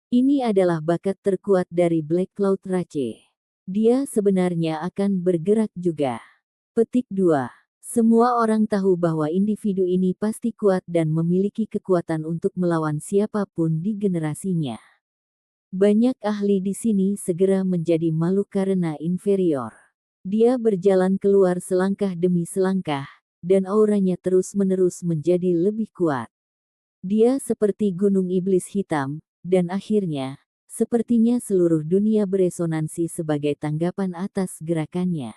Ini adalah bakat terkuat dari Black Cloud Rache. Dia sebenarnya akan bergerak juga. Petik 2. Semua orang tahu bahwa individu ini pasti kuat dan memiliki kekuatan untuk melawan siapapun di generasinya. Banyak ahli di sini segera menjadi malu karena inferior. Dia berjalan keluar selangkah demi selangkah, dan auranya terus-menerus menjadi lebih kuat. Dia seperti gunung iblis hitam, dan akhirnya, sepertinya seluruh dunia beresonansi sebagai tanggapan atas gerakannya.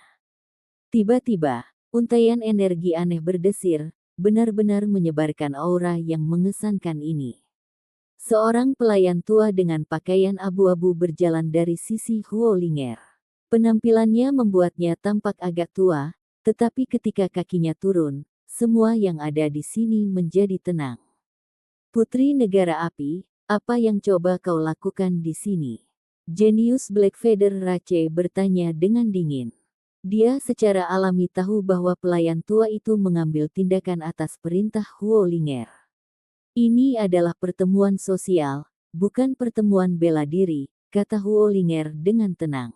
Tiba-tiba, untaian energi aneh berdesir, benar-benar menyebarkan aura yang mengesankan ini. Seorang pelayan tua dengan pakaian abu-abu berjalan dari sisi Huo Linger. Penampilannya membuatnya tampak agak tua, tetapi ketika kakinya turun, semua yang ada di sini menjadi tenang. Putri Negara Api, apa yang coba kau lakukan di sini? Jenius Blackfeather Rache bertanya dengan dingin. Dia secara alami tahu bahwa pelayan tua itu mengambil tindakan atas perintah Huo Linger. Ini adalah pertemuan sosial, bukan pertemuan bela diri, kata Huo Linger dengan tenang.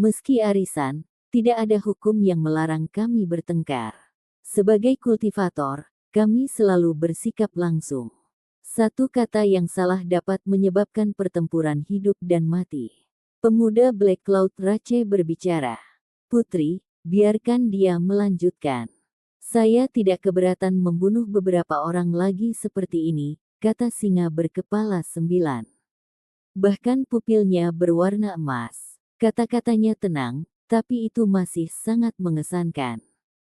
Meski arisan, tidak ada hukum yang melarang kami bertengkar. Sebagai kultivator, kami selalu bersikap langsung. Satu kata yang salah dapat menyebabkan pertempuran hidup dan mati. Pemuda Black Cloud Rache berbicara. Putri, biarkan dia melanjutkan. Saya tidak keberatan membunuh beberapa orang lagi seperti ini, kata singa berkepala 9. Bahkan pupilnya berwarna emas. Kata-katanya tenang, tapi itu masih sangat mengesankan.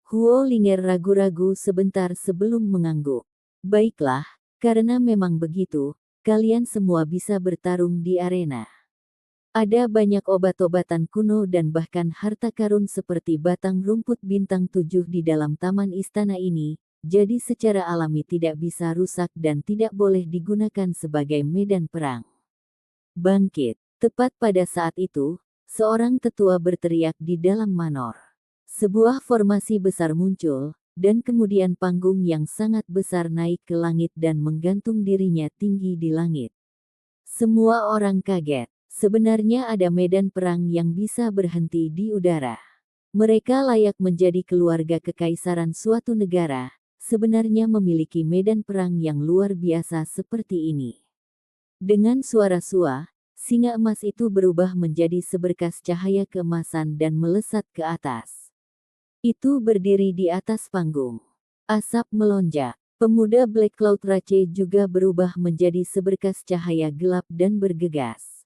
Huo Linger ragu-ragu sebentar sebelum mengangguk. Baiklah, karena memang begitu, kalian semua bisa bertarung di arena. Ada banyak obat-obatan kuno dan bahkan harta karun seperti batang rumput bintang 7 di dalam taman istana ini, jadi secara alami tidak bisa rusak dan tidak boleh digunakan sebagai medan perang. Bangkit. Tepat pada saat itu, seorang tetua berteriak di dalam manor. Sebuah formasi besar muncul, dan kemudian panggung yang sangat besar naik ke langit dan menggantung dirinya tinggi di langit. Semua orang kaget. Sebenarnya ada medan perang yang bisa berhenti di udara. Mereka layak menjadi keluarga kekaisaran suatu negara, sebenarnya memiliki medan perang yang luar biasa seperti ini. Dengan suara sua, singa emas itu berubah menjadi seberkas cahaya keemasan dan melesat ke atas. Itu berdiri di atas panggung. Asap melonjak. Pemuda Black Cloud Rache juga berubah menjadi seberkas cahaya gelap dan bergegas.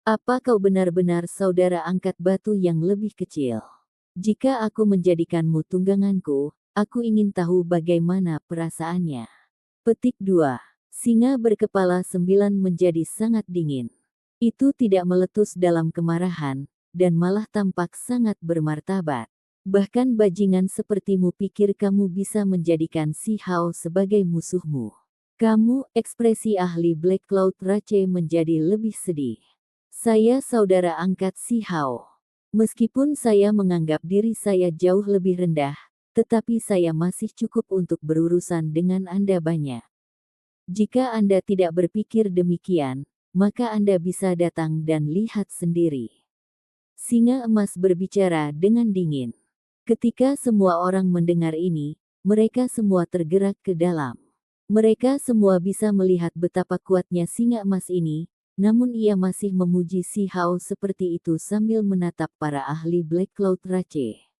Apa kau benar-benar saudara angkat batu yang lebih kecil? Jika aku menjadikanmu tungganganku, aku ingin tahu bagaimana perasaannya. Petik 2. Singa berkepala 9 menjadi sangat dingin. Itu tidak meletus dalam kemarahan, dan malah tampak sangat bermartabat. Bahkan bajingan sepertimu pikir kamu bisa menjadikan si Hao sebagai musuhmu. Kamu, ekspresi ahli Black Cloud Rache menjadi lebih sedih. Saya saudara angkat si Hao. Meskipun saya menganggap diri saya jauh lebih rendah, tetapi saya masih cukup untuk berurusan dengan Anda banyak. Jika Anda tidak berpikir demikian, maka Anda bisa datang dan lihat sendiri. Singa emas berbicara dengan dingin. Ketika semua orang mendengar ini, mereka semua tergerak ke dalam. Mereka semua bisa melihat betapa kuatnya singa emas ini, namun ia masih memuji si Hao seperti itu sambil menatap para ahli Black Cloud Rache.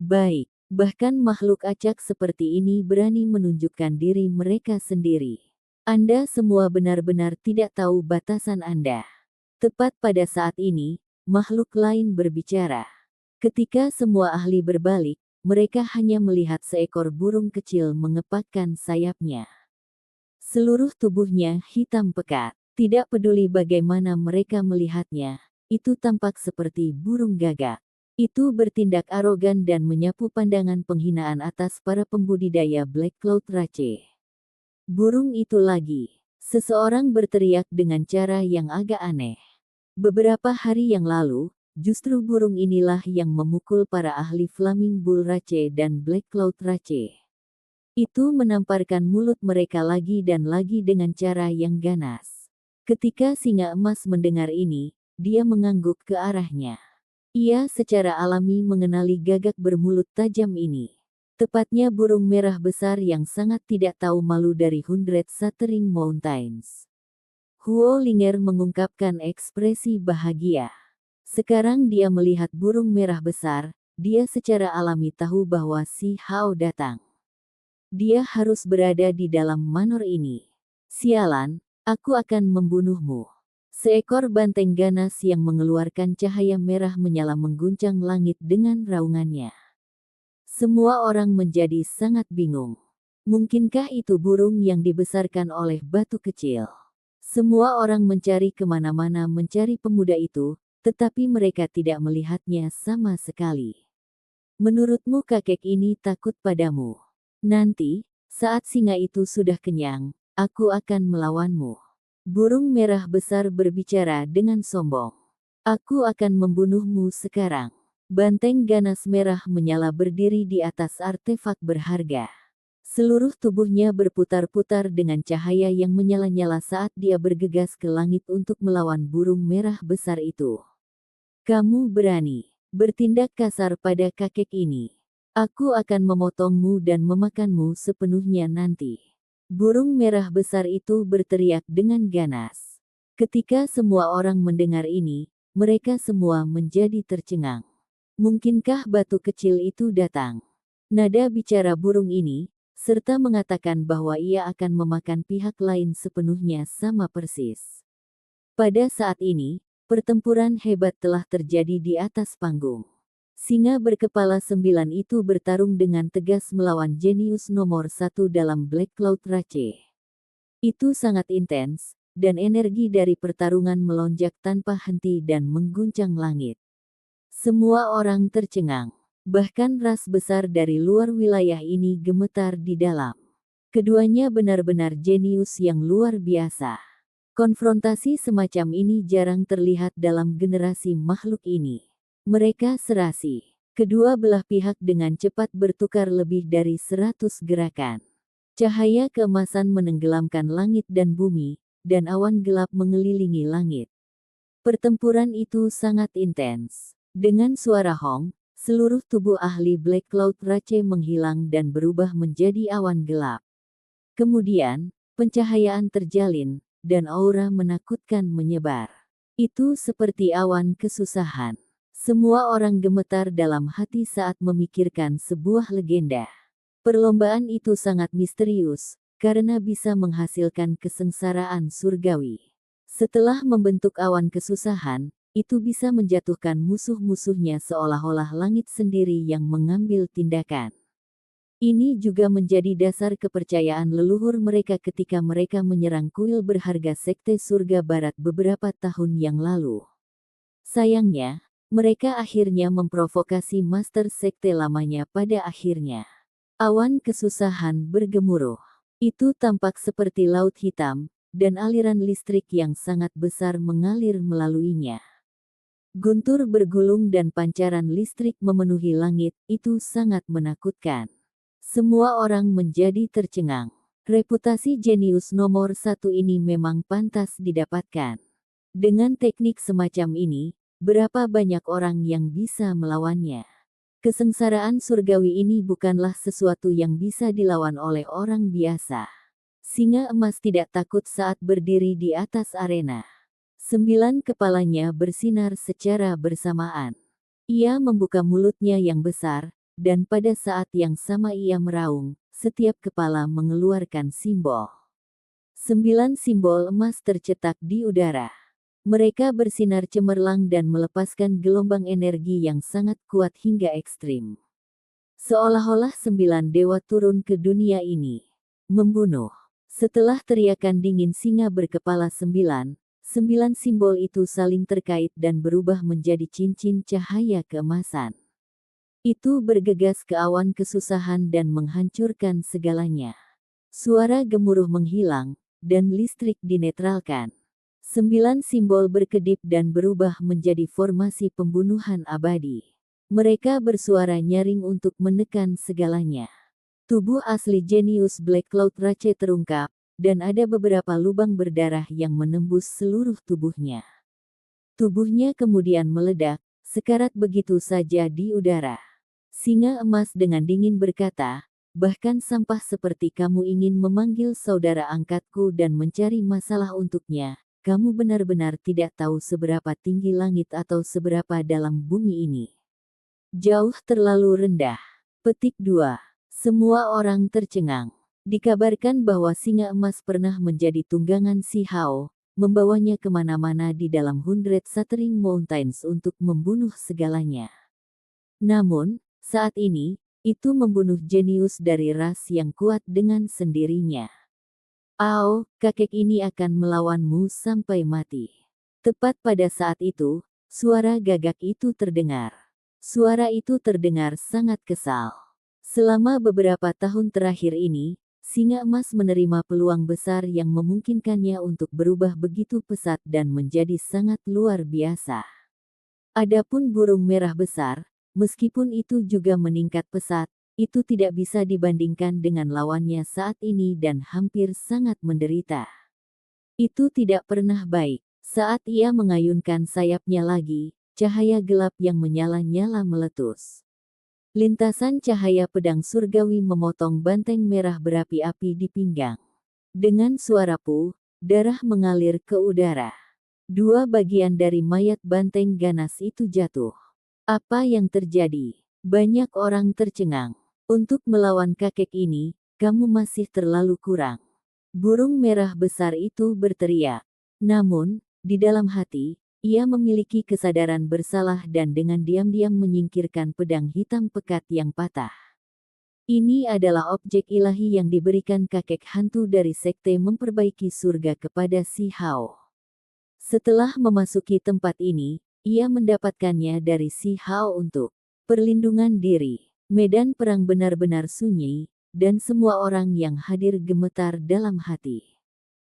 Baik, bahkan makhluk acak seperti ini berani menunjukkan diri mereka sendiri. Anda semua benar-benar tidak tahu batasan Anda. Tepat pada saat ini, makhluk lain berbicara. Ketika semua ahli berbalik, mereka hanya melihat seekor burung kecil mengepakkan sayapnya. Seluruh tubuhnya hitam pekat. Tidak peduli bagaimana mereka melihatnya, itu tampak seperti burung gagak. Itu bertindak arogan dan menyapu pandangan penghinaan atas para pembudidaya Black Cloud Rache. Burung itu lagi. Seseorang berteriak dengan cara yang agak aneh. Beberapa hari yang lalu, justru burung inilah yang memukul para ahli Flaming Bull Rache dan Black Cloud Rache. Itu menamparkan mulut mereka lagi dan lagi dengan cara yang ganas. Ketika singa emas mendengar ini, dia mengangguk ke arahnya. Ia secara alami mengenali gagak bermulut tajam ini. Tepatnya burung merah besar yang sangat tidak tahu malu dari Hundred Shattering Mountains. Huo Linger mengungkapkan ekspresi bahagia. Sekarang dia melihat burung merah besar, dia secara alami tahu bahwa si Hao datang. Dia harus berada di dalam manor ini. Sialan, aku akan membunuhmu. Seekor banteng ganas yang mengeluarkan cahaya merah menyala mengguncang langit dengan raungannya. Semua orang menjadi sangat bingung. Mungkinkah itu burung yang dibesarkan oleh batu kecil? Semua orang mencari kemana-mana mencari pemuda itu, tetapi mereka tidak melihatnya sama sekali. Menurutmu kakek ini takut padamu? Nanti, saat singa itu sudah kenyang, aku akan melawanmu. Burung merah besar berbicara dengan sombong. Aku akan membunuhmu sekarang. Banteng ganas merah menyala berdiri di atas artefak berharga. Seluruh tubuhnya berputar-putar dengan cahaya yang menyala-nyala saat dia bergegas ke langit untuk melawan burung merah besar itu. Kamu berani bertindak kasar pada kakek ini. Aku akan memotongmu dan memakanmu sepenuhnya nanti. Burung merah besar itu berteriak dengan ganas. Ketika semua orang mendengar ini, mereka semua menjadi tercengang. Mungkinkah batu kecil itu datang? Nada bicara burung ini, serta mengatakan bahwa ia akan memakan pihak lain sepenuhnya sama persis. Pada saat ini, pertempuran hebat telah terjadi di atas panggung. Singa berkepala 9 itu bertarung dengan tegas melawan jenius nomor 1 dalam Black Cloud Rache. Itu sangat intens, dan energi dari pertarungan melonjak tanpa henti dan mengguncang langit. Semua orang tercengang. Bahkan ras besar dari luar wilayah ini gemetar di dalam. Keduanya benar-benar jenius yang luar biasa. Konfrontasi semacam ini jarang terlihat dalam generasi makhluk ini. Mereka serasi. Kedua belah pihak dengan cepat bertukar lebih dari 100 gerakan. Cahaya keemasan menenggelamkan langit dan bumi, dan awan gelap mengelilingi langit. Pertempuran itu sangat intens. Dengan suara hong, seluruh tubuh ahli Black Cloud Rache menghilang dan berubah menjadi awan gelap. Kemudian, pencahayaan terjalin, dan aura menakutkan menyebar. Itu seperti awan kesusahan. Semua orang gemetar dalam hati saat memikirkan sebuah legenda. Perlombaan itu sangat misterius, karena bisa menghasilkan kesengsaraan surgawi. Setelah membentuk awan kesusahan, itu bisa menjatuhkan musuh-musuhnya seolah-olah langit sendiri yang mengambil tindakan. Ini juga menjadi dasar kepercayaan leluhur mereka ketika mereka menyerang kuil berharga Sekte Surga Barat beberapa tahun yang lalu. Sayangnya, mereka akhirnya memprovokasi Master Sekte lamanya pada akhirnya. Awan kesusahan bergemuruh. Itu tampak seperti laut hitam, dan aliran listrik yang sangat besar mengalir melaluinya. Guntur bergulung dan pancaran listrik memenuhi langit, itu sangat menakutkan. Semua orang menjadi tercengang. Reputasi jenius nomor 1 ini memang pantas didapatkan. Dengan teknik semacam ini, berapa banyak orang yang bisa melawannya? Kesengsaraan surgawi ini bukanlah sesuatu yang bisa dilawan oleh orang biasa. Singa emas tidak takut saat berdiri di atas arena. 9 kepalanya bersinar secara bersamaan. Ia membuka mulutnya yang besar, dan pada saat yang sama ia meraung, setiap kepala mengeluarkan simbol. 9 simbol emas tercetak di udara. Mereka bersinar cemerlang dan melepaskan gelombang energi yang sangat kuat hingga ekstrim. Seolah-olah 9 dewa turun ke dunia ini. Membunuh. Setelah teriakan dingin singa berkepala 9 simbol itu saling terkait dan berubah menjadi cincin cahaya keemasan. Itu bergegas ke awan kesusahan dan menghancurkan segalanya. Suara gemuruh menghilang, dan listrik dinetralkan. 9 simbol berkedip dan berubah menjadi formasi pembunuhan abadi. Mereka bersuara nyaring untuk menekan segalanya. Tubuh asli jenius Black Cloud Rache terungkap, dan ada beberapa lubang berdarah yang menembus seluruh tubuhnya. Tubuhnya kemudian meledak, sekarat begitu saja di udara. Singa emas dengan dingin berkata, bahkan sampah seperti kamu ingin memanggil saudara angkatku dan mencari masalah untuknya, kamu benar-benar tidak tahu seberapa tinggi langit atau seberapa dalam bumi ini. Jauh terlalu rendah. Petik 2. Semua orang tercengang. Dikabarkan bahwa singa emas pernah menjadi tunggangan Si Hao, membawanya kemana-mana di dalam Hundred Shattering Mountains untuk membunuh segalanya. Namun, saat ini, itu membunuh jenius dari ras yang kuat dengan sendirinya. "Ao, kakek ini akan melawanmu sampai mati." Tepat pada saat itu, suara gagak itu terdengar. Suara itu terdengar sangat kesal. Selama beberapa tahun terakhir ini, singa emas menerima peluang besar yang memungkinkannya untuk berubah begitu pesat dan menjadi sangat luar biasa. Adapun burung merah besar, meskipun itu juga meningkat pesat, itu tidak bisa dibandingkan dengan lawannya saat ini dan hampir sangat menderita. Itu tidak pernah baik. Saat ia mengayunkan sayapnya lagi, cahaya gelap yang menyala-nyala meletus. Lintasan cahaya pedang surgawi memotong banteng merah berapi-api di pinggang. Dengan suara puh, darah mengalir ke udara. Dua bagian dari mayat banteng ganas itu jatuh. Apa yang terjadi? Banyak orang tercengang. Untuk melawan kakek ini, kamu masih terlalu kurang. Burung merah besar itu berteriak. Namun, di dalam hati, ia memiliki kesadaran bersalah dan dengan diam-diam menyingkirkan pedang hitam pekat yang patah. Ini adalah objek ilahi yang diberikan kakek hantu dari sekte memperbaiki surga kepada Si Hao. Setelah memasuki tempat ini, ia mendapatkannya dari Si Hao untuk perlindungan diri. Medan perang benar-benar sunyi, dan semua orang yang hadir gemetar dalam hati.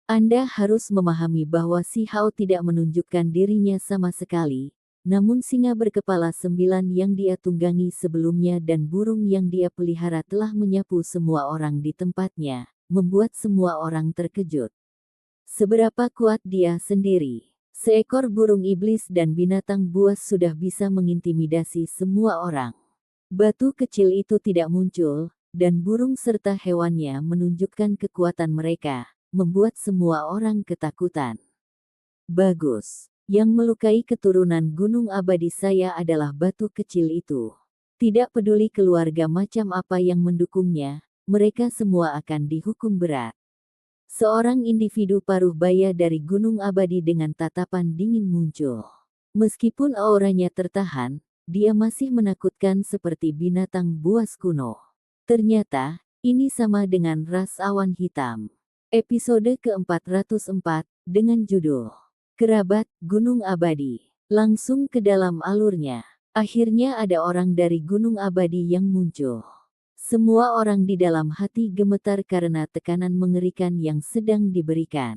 Anda harus memahami bahwa Si Hao tidak menunjukkan dirinya sama sekali, namun singa berkepala 9 yang dia tunggangi sebelumnya dan burung yang dia pelihara telah menyapu semua orang di tempatnya, membuat semua orang terkejut. Seberapa kuat dia sendiri? Seekor burung iblis dan binatang buas sudah bisa mengintimidasi semua orang. Batu kecil itu tidak muncul, dan burung serta hewannya menunjukkan kekuatan mereka, membuat semua orang ketakutan. Bagus. Yang melukai keturunan gunung abadi saya adalah batu kecil itu. Tidak peduli keluarga macam apa yang mendukungnya, mereka semua akan dihukum berat. Seorang individu paruh baya dari gunung abadi dengan tatapan dingin muncul. Meskipun auranya tertahan, dia masih menakutkan seperti binatang buas kuno. Ternyata, ini sama dengan ras awan hitam. Episode ke-404, dengan judul Kerabat Gunung Abadi. Langsung ke dalam alurnya. Akhirnya ada orang dari Gunung Abadi yang muncul. Semua orang di dalam hati gemetar karena tekanan mengerikan yang sedang diberikan.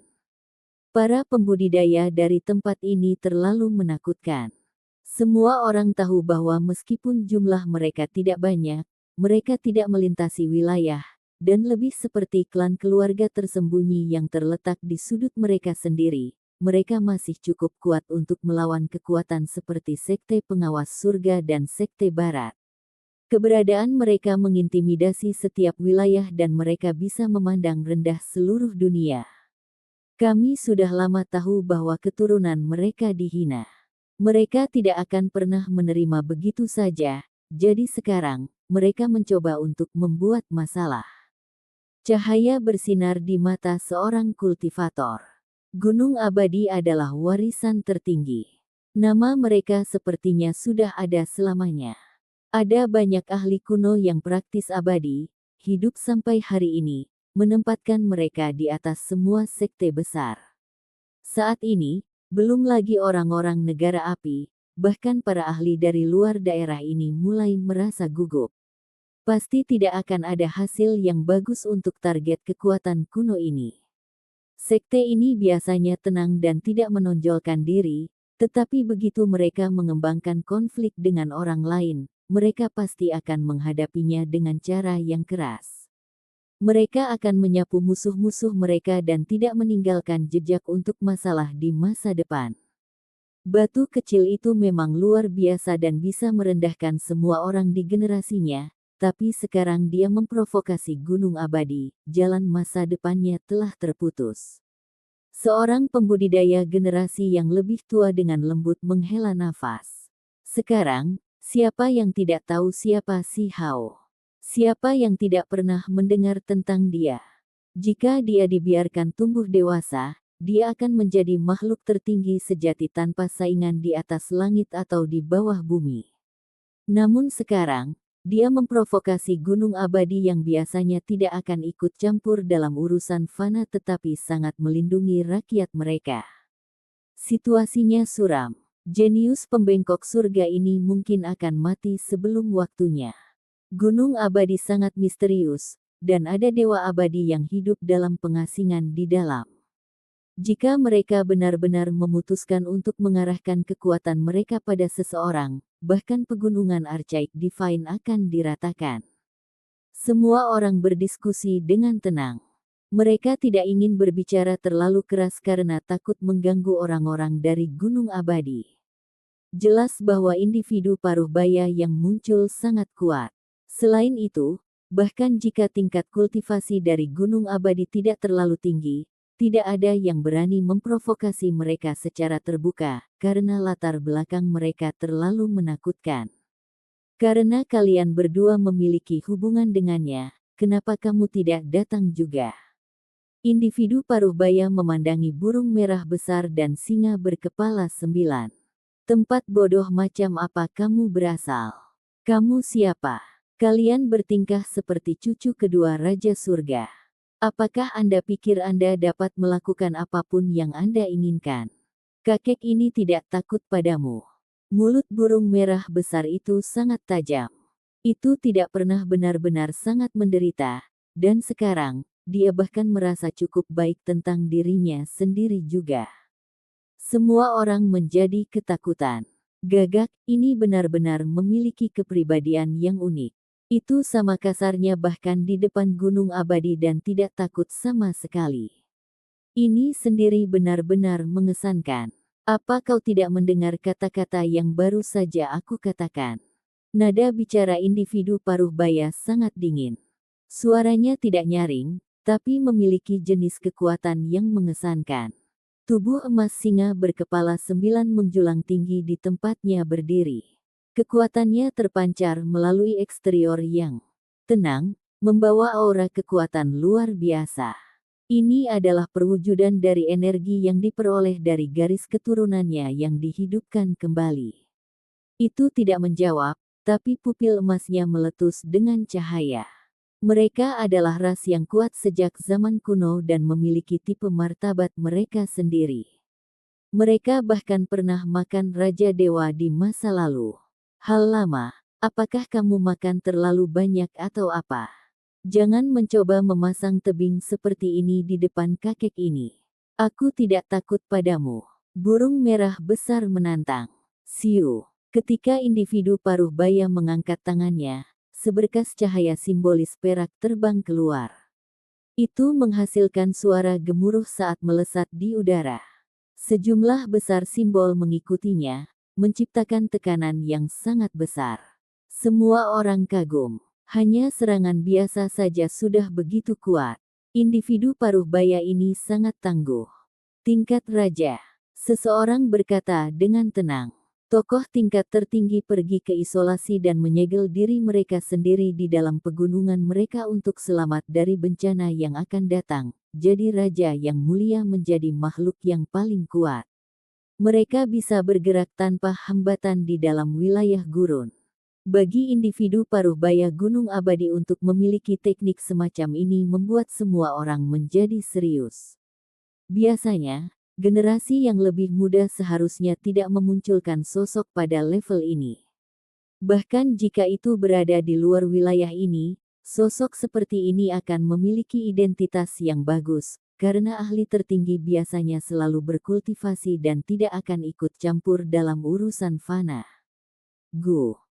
Para pembudidaya dari tempat ini terlalu menakutkan. Semua orang tahu bahwa meskipun jumlah mereka tidak banyak, mereka tidak melintasi wilayah, dan lebih seperti klan keluarga tersembunyi yang terletak di sudut mereka sendiri, mereka masih cukup kuat untuk melawan kekuatan seperti Sekte Pengawas Surga dan Sekte Barat. Keberadaan mereka mengintimidasi setiap wilayah dan mereka bisa memandang rendah seluruh dunia. Kami sudah lama tahu bahwa keturunan mereka dihina. Mereka tidak akan pernah menerima begitu saja, jadi sekarang, mereka mencoba untuk membuat masalah. Cahaya bersinar di mata seorang kultivator. Gunung Abadi adalah warisan tertinggi. Nama mereka sepertinya sudah ada selamanya. Ada banyak ahli kuno yang praktis abadi, hidup sampai hari ini, menempatkan mereka di atas semua sekte besar. Saat ini, belum lagi orang-orang negara api, bahkan para ahli dari luar daerah ini mulai merasa gugup. Pasti tidak akan ada hasil yang bagus untuk target kekuatan kuno ini. Sekte ini biasanya tenang dan tidak menonjolkan diri, tetapi begitu mereka mengembangkan konflik dengan orang lain, mereka pasti akan menghadapinya dengan cara yang keras. Mereka akan menyapu musuh-musuh mereka dan tidak meninggalkan jejak untuk masalah di masa depan. Batu kecil itu memang luar biasa dan bisa merendahkan semua orang di generasinya, tapi sekarang dia memprovokasi Gunung Abadi, jalan masa depannya telah terputus. Seorang pembudidaya generasi yang lebih tua dengan lembut menghela nafas. Sekarang, siapa yang tidak tahu siapa Si Hao? Siapa yang tidak pernah mendengar tentang dia? Jika dia dibiarkan tumbuh dewasa, dia akan menjadi makhluk tertinggi sejati tanpa saingan di atas langit atau di bawah bumi. Namun sekarang, dia memprovokasi gunung abadi yang biasanya tidak akan ikut campur dalam urusan fana tetapi sangat melindungi rakyat mereka. Situasinya suram. Jenius pembengkok surga ini mungkin akan mati sebelum waktunya. Gunung abadi sangat misterius, dan ada dewa abadi yang hidup dalam pengasingan di dalam. Jika mereka benar-benar memutuskan untuk mengarahkan kekuatan mereka pada seseorang, bahkan pegunungan Archaik Divine akan diratakan. Semua orang berdiskusi dengan tenang. Mereka tidak ingin berbicara terlalu keras karena takut mengganggu orang-orang dari Gunung Abadi. Jelas bahwa individu paruh baya yang muncul sangat kuat. Selain itu, bahkan jika tingkat kultivasi dari Gunung Abadi tidak terlalu tinggi, tidak ada yang berani memprovokasi mereka secara terbuka, karena latar belakang mereka terlalu menakutkan. Karena kalian berdua memiliki hubungan dengannya, kenapa kamu tidak datang juga? Individu paruh baya memandangi burung merah besar dan singa berkepala 9. Tempat bodoh macam apa kamu berasal? Kamu siapa? Kalian bertingkah seperti cucu kedua Raja Surga. Apakah Anda pikir Anda dapat melakukan apapun yang Anda inginkan? Kakek ini tidak takut padamu. Mulut burung merah besar itu sangat tajam. Itu tidak pernah benar-benar sangat menderita, dan sekarang, dia bahkan merasa cukup baik tentang dirinya sendiri juga. Semua orang menjadi ketakutan. Gagak, ini benar-benar memiliki kepribadian yang unik. Itu sama kasarnya bahkan di depan gunung abadi dan tidak takut sama sekali. Ini sendiri benar-benar mengesankan. Apa kau tidak mendengar kata-kata yang baru saja aku katakan? Nada bicara individu paruh baya sangat dingin. Suaranya tidak nyaring, tapi memiliki jenis kekuatan yang mengesankan. Tubuh emas singa berkepala 9 menjulang tinggi di tempatnya berdiri. Kekuatannya terpancar melalui eksterior yang tenang, membawa aura kekuatan luar biasa. Ini adalah perwujudan dari energi yang diperoleh dari garis keturunannya yang dihidupkan kembali. Itu tidak menjawab, tapi pupil emasnya meletus dengan cahaya. Mereka adalah ras yang kuat sejak zaman kuno dan memiliki tipe martabat mereka sendiri. Mereka bahkan pernah makan Raja Dewa di masa lalu. Hal lama, apakah kamu makan terlalu banyak atau apa? Jangan mencoba memasang tebing seperti ini di depan kakek ini. Aku tidak takut padamu. Burung merah besar menantang. Siu. Ketika individu paruh baya mengangkat tangannya, seberkas cahaya simbolis perak terbang keluar. Itu menghasilkan suara gemuruh saat melesat di udara. Sejumlah besar simbol mengikutinya, menciptakan tekanan yang sangat besar. Semua orang kagum. Hanya serangan biasa saja sudah begitu kuat. Individu paruh baya ini sangat tangguh. Tingkat raja. Seseorang berkata dengan tenang. Tokoh tingkat tertinggi pergi ke isolasi dan menyegel diri mereka sendiri di dalam pegunungan mereka untuk selamat dari bencana yang akan datang. Jadi raja yang mulia menjadi makhluk yang paling kuat. Mereka bisa bergerak tanpa hambatan di dalam wilayah gurun. Bagi individu paruh baya gunung abadi untuk memiliki teknik semacam ini membuat semua orang menjadi serius. Biasanya, generasi yang lebih muda seharusnya tidak memunculkan sosok pada level ini. Bahkan jika itu berada di luar wilayah ini, sosok seperti ini akan memiliki identitas yang bagus, karena ahli tertinggi biasanya selalu berkultivasi dan tidak akan ikut campur dalam urusan fana.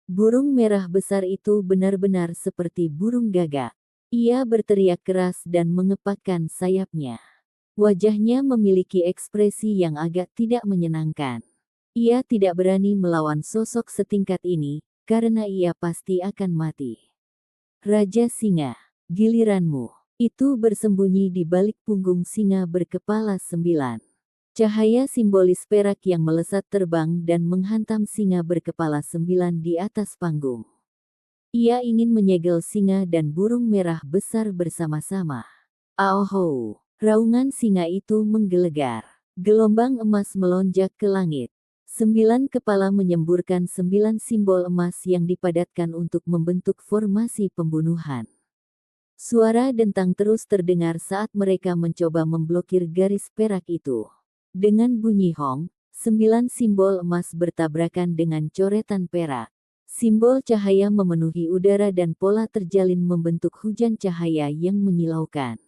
Burung merah besar itu benar-benar seperti burung gagak. Ia berteriak keras dan mengepakkan sayapnya. Wajahnya memiliki ekspresi yang agak tidak menyenangkan. Ia tidak berani melawan sosok setingkat ini, karena ia pasti akan mati. Raja Singa, giliranmu. Itu bersembunyi di balik punggung singa berkepala 9. Cahaya simbolis perak yang melesat terbang dan menghantam singa berkepala 9 di atas panggung. Ia ingin menyegel singa dan burung merah besar bersama-sama. Aoho! Raungan singa itu menggelegar. Gelombang emas melonjak ke langit. 9 kepala menyemburkan 9 simbol emas yang dipadatkan untuk membentuk formasi pembunuhan. Suara dentang terus terdengar saat mereka mencoba memblokir garis perak itu. Dengan bunyi hong, 9 simbol emas bertabrakan dengan coretan perak. Simbol cahaya memenuhi udara dan pola terjalin membentuk hujan cahaya yang menyilaukan.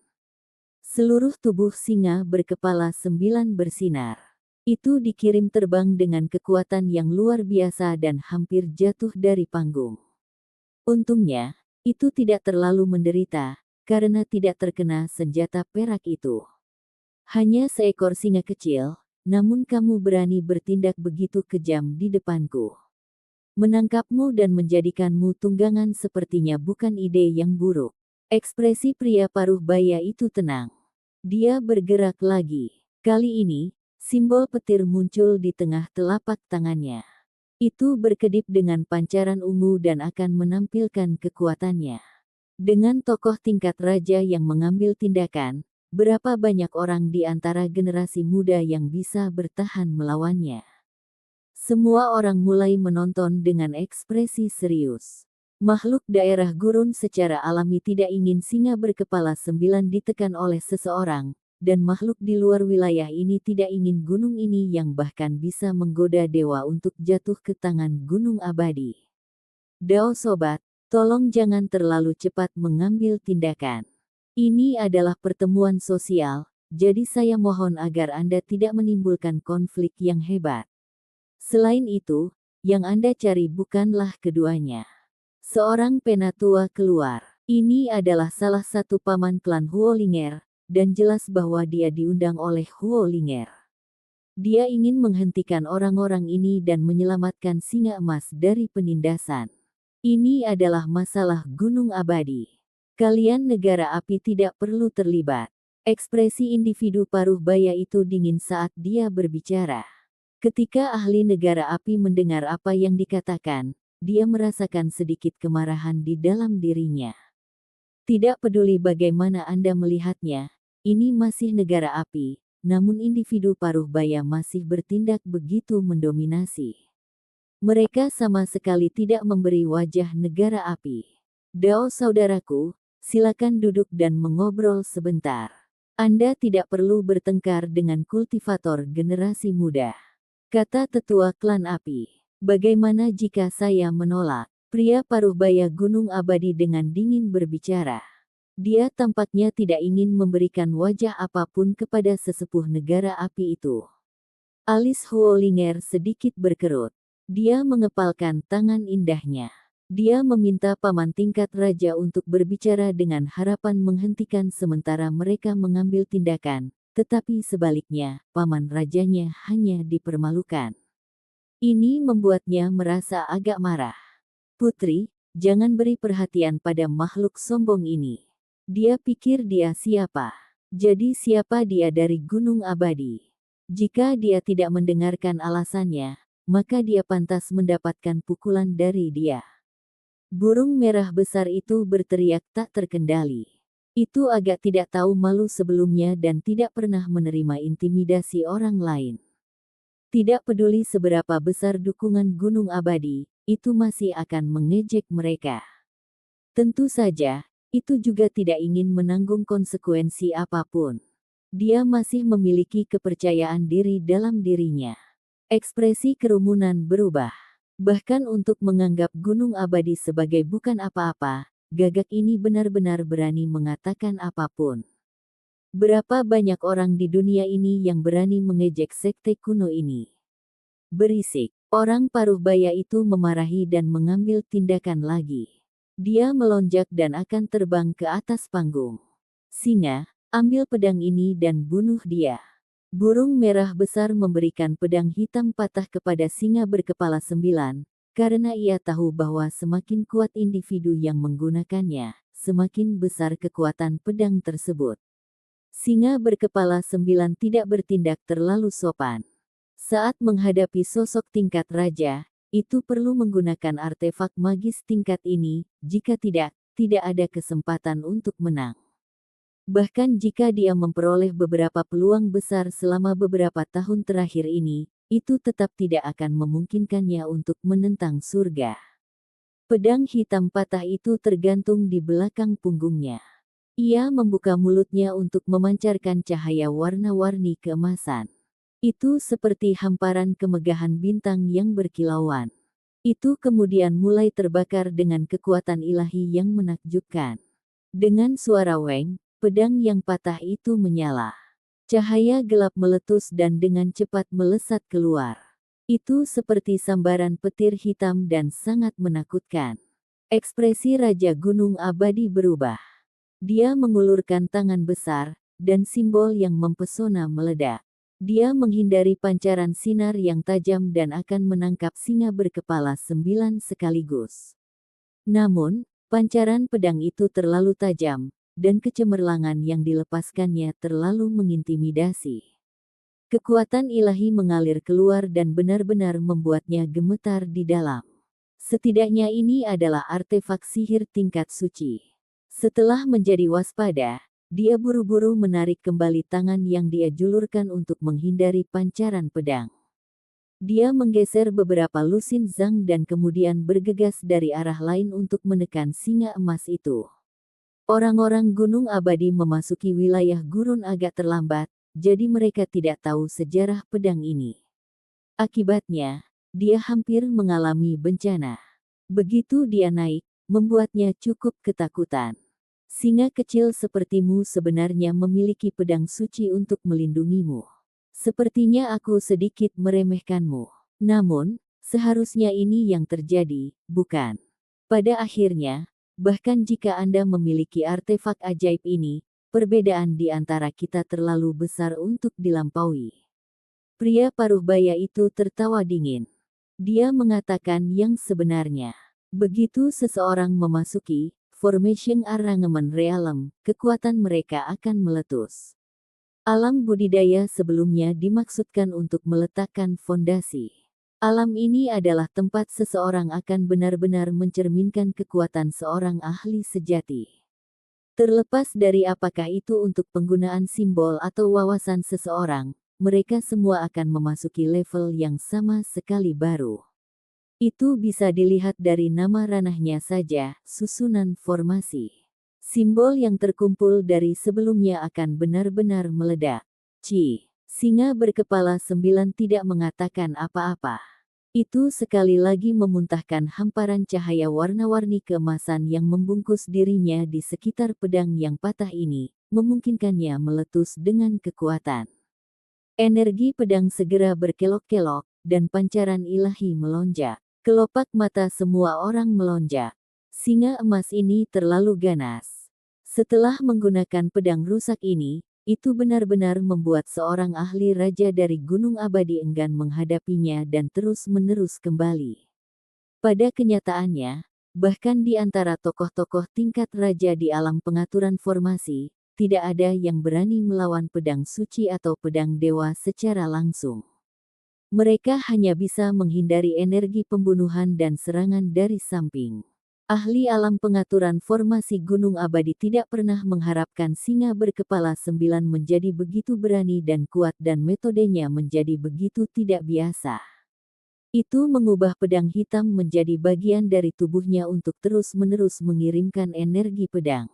Seluruh tubuh singa berkepala 9 bersinar. Itu dikirim terbang dengan kekuatan yang luar biasa dan hampir jatuh dari panggung. Untungnya, itu tidak terlalu menderita, karena tidak terkena senjata perak itu. Hanya seekor singa kecil, namun kamu berani bertindak begitu kejam di depanku. Menangkapmu dan menjadikanmu tunggangan sepertinya bukan ide yang buruk. Ekspresi pria paruh baya itu tenang. Dia bergerak lagi. Kali ini, simbol petir muncul di tengah telapak tangannya. Itu berkedip dengan pancaran ungu dan akan menampilkan kekuatannya. Dengan tokoh tingkat raja yang mengambil tindakan, berapa banyak orang di antara generasi muda yang bisa bertahan melawannya? Semua orang mulai menonton dengan ekspresi serius. Makhluk daerah gurun secara alami tidak ingin singa berkepala 9 ditekan oleh seseorang, dan makhluk di luar wilayah ini tidak ingin gunung ini yang bahkan bisa menggoda dewa untuk jatuh ke tangan gunung abadi. Dao sobat, tolong jangan terlalu cepat mengambil tindakan. Ini adalah pertemuan sosial, jadi saya mohon agar Anda tidak menimbulkan konflik yang hebat. Selain itu, yang Anda cari bukanlah keduanya. Seorang penatua keluar. Ini adalah salah satu paman klan Huolinger, dan jelas bahwa dia diundang oleh Huolinger. Dia ingin menghentikan orang-orang ini dan menyelamatkan singa emas dari penindasan. Ini adalah masalah gunung abadi. Kalian negara api tidak perlu terlibat. Ekspresi individu paruh baya itu dingin saat dia berbicara. Ketika ahli negara api mendengar apa yang dikatakan, dia merasakan sedikit kemarahan di dalam dirinya. Tidak peduli bagaimana Anda melihatnya, ini masih negara api, namun individu paruh baya masih bertindak begitu mendominasi. Mereka sama sekali tidak memberi wajah negara api. Dao saudaraku, silakan duduk dan mengobrol sebentar. Anda tidak perlu bertengkar dengan kultivator generasi muda. Kata tetua klan api. Bagaimana jika saya menolak? Pria paruh baya gunung abadi dengan dingin berbicara. Dia tampaknya tidak ingin memberikan wajah apapun kepada sesepuh negara api itu. Alis Huolinger sedikit berkerut. Dia mengepalkan tangan indahnya. Dia meminta paman tingkat raja untuk berbicara dengan harapan menghentikan sementara mereka mengambil tindakan. Tetapi sebaliknya, paman rajanya hanya dipermalukan. Ini membuatnya merasa agak marah. Putri, jangan beri perhatian pada makhluk sombong ini. Dia pikir dia siapa? Jadi siapa dia dari Gunung Abadi? Jika dia tidak mendengarkan alasannya, maka dia pantas mendapatkan pukulan dari dia. Burung merah besar itu berteriak tak terkendali. Itu agak tidak tahu malu sebelumnya dan tidak pernah menerima intimidasi orang lain. Tidak peduli seberapa besar dukungan Gunung Abadi, itu masih akan mengejek mereka. Tentu saja, itu juga tidak ingin menanggung konsekuensi apapun. Dia masih memiliki kepercayaan diri dalam dirinya. Ekspresi kerumunan berubah. Bahkan untuk menganggap Gunung Abadi sebagai bukan apa-apa, gagak ini benar-benar berani mengatakan apapun. Berapa banyak orang di dunia ini yang berani mengejek sekte kuno ini? Berisik. Orang paruh baya itu memarahi dan mengambil tindakan lagi. Dia melonjak dan akan terbang ke atas panggung. Singa, ambil pedang ini dan bunuh dia. Burung merah besar memberikan pedang hitam patah kepada singa berkepala 9, karena ia tahu bahwa semakin kuat individu yang menggunakannya, semakin besar kekuatan pedang tersebut. Singa berkepala 9 tidak bertindak terlalu sopan. Saat menghadapi sosok tingkat raja, itu perlu menggunakan artefak magis tingkat ini, jika tidak, tidak ada kesempatan untuk menang. Bahkan jika dia memperoleh beberapa peluang besar selama beberapa tahun terakhir ini, itu tetap tidak akan memungkinkannya untuk menentang surga. Pedang hitam patah itu tergantung di belakang punggungnya. Ia membuka mulutnya untuk memancarkan cahaya warna-warni keemasan. Itu seperti hamparan kemegahan bintang yang berkilauan. Itu kemudian mulai terbakar dengan kekuatan ilahi yang menakjubkan. Dengan suara weng, pedang yang patah itu menyala. Cahaya gelap meletus dan dengan cepat melesat keluar. Itu seperti sambaran petir hitam dan sangat menakutkan. Ekspresi Raja Gunung Abadi berubah. Dia mengulurkan tangan besar, dan simbol yang mempesona meledak. Dia menghindari pancaran sinar yang tajam dan akan menangkap singa berkepala 9 sekaligus. Namun, pancaran pedang itu terlalu tajam, dan kecemerlangan yang dilepaskannya terlalu mengintimidasi. Kekuatan ilahi mengalir keluar dan benar-benar membuatnya gemetar di dalam. Setidaknya ini adalah artefak sihir tingkat suci. Setelah menjadi waspada, dia buru-buru menarik kembali tangan yang dia julurkan untuk menghindari pancaran pedang. Dia menggeser beberapa lusin zang dan kemudian bergegas dari arah lain untuk menekan singa emas itu. Orang-orang Gunung Abadi memasuki wilayah gurun agak terlambat, jadi mereka tidak tahu sejarah pedang ini. Akibatnya, dia hampir mengalami bencana. Begitu dia naik, membuatnya cukup ketakutan. Singa kecil sepertimu sebenarnya memiliki pedang suci untuk melindungimu. Sepertinya aku sedikit meremehkanmu. Namun, seharusnya ini yang terjadi, bukan? Pada akhirnya, bahkan jika Anda memiliki artefak ajaib ini, perbedaan di antara kita terlalu besar untuk dilampaui. Pria paruh baya itu tertawa dingin. Dia mengatakan yang sebenarnya. Begitu seseorang memasuki Formation Arrangement Realm, kekuatan mereka akan meletus. Alam budidaya sebelumnya dimaksudkan untuk meletakkan fondasi. Alam ini adalah tempat seseorang akan benar-benar mencerminkan kekuatan seorang ahli sejati. Terlepas dari apakah itu untuk penggunaan simbol atau wawasan seseorang, mereka semua akan memasuki level yang sama sekali baru. Itu bisa dilihat dari nama ranahnya saja, susunan formasi. Simbol yang terkumpul dari sebelumnya akan benar-benar meledak. Singa berkepala 9 tidak mengatakan apa-apa. Itu sekali lagi memuntahkan hamparan cahaya warna-warni keemasan yang membungkus dirinya di sekitar pedang yang patah ini, memungkinkannya meletus dengan kekuatan. Energi pedang segera berkelok-kelok, dan pancaran ilahi melonjak. Kelopak mata semua orang melonjak. Singa emas ini terlalu ganas. Setelah menggunakan pedang rusak ini, itu benar-benar membuat seorang ahli raja dari Gunung Abadi enggan menghadapinya dan terus-menerus kembali. Pada kenyataannya, bahkan di antara tokoh-tokoh tingkat raja di alam pengaturan formasi, tidak ada yang berani melawan pedang suci atau pedang dewa secara langsung. Mereka hanya bisa menghindari energi pembunuhan dan serangan dari samping. Ahli alam pengaturan formasi Gunung Abadi tidak pernah mengharapkan singa berkepala 9 menjadi begitu berani dan kuat dan metodenya menjadi begitu tidak biasa. Itu mengubah pedang hitam menjadi bagian dari tubuhnya untuk terus-menerus mengirimkan energi pedang.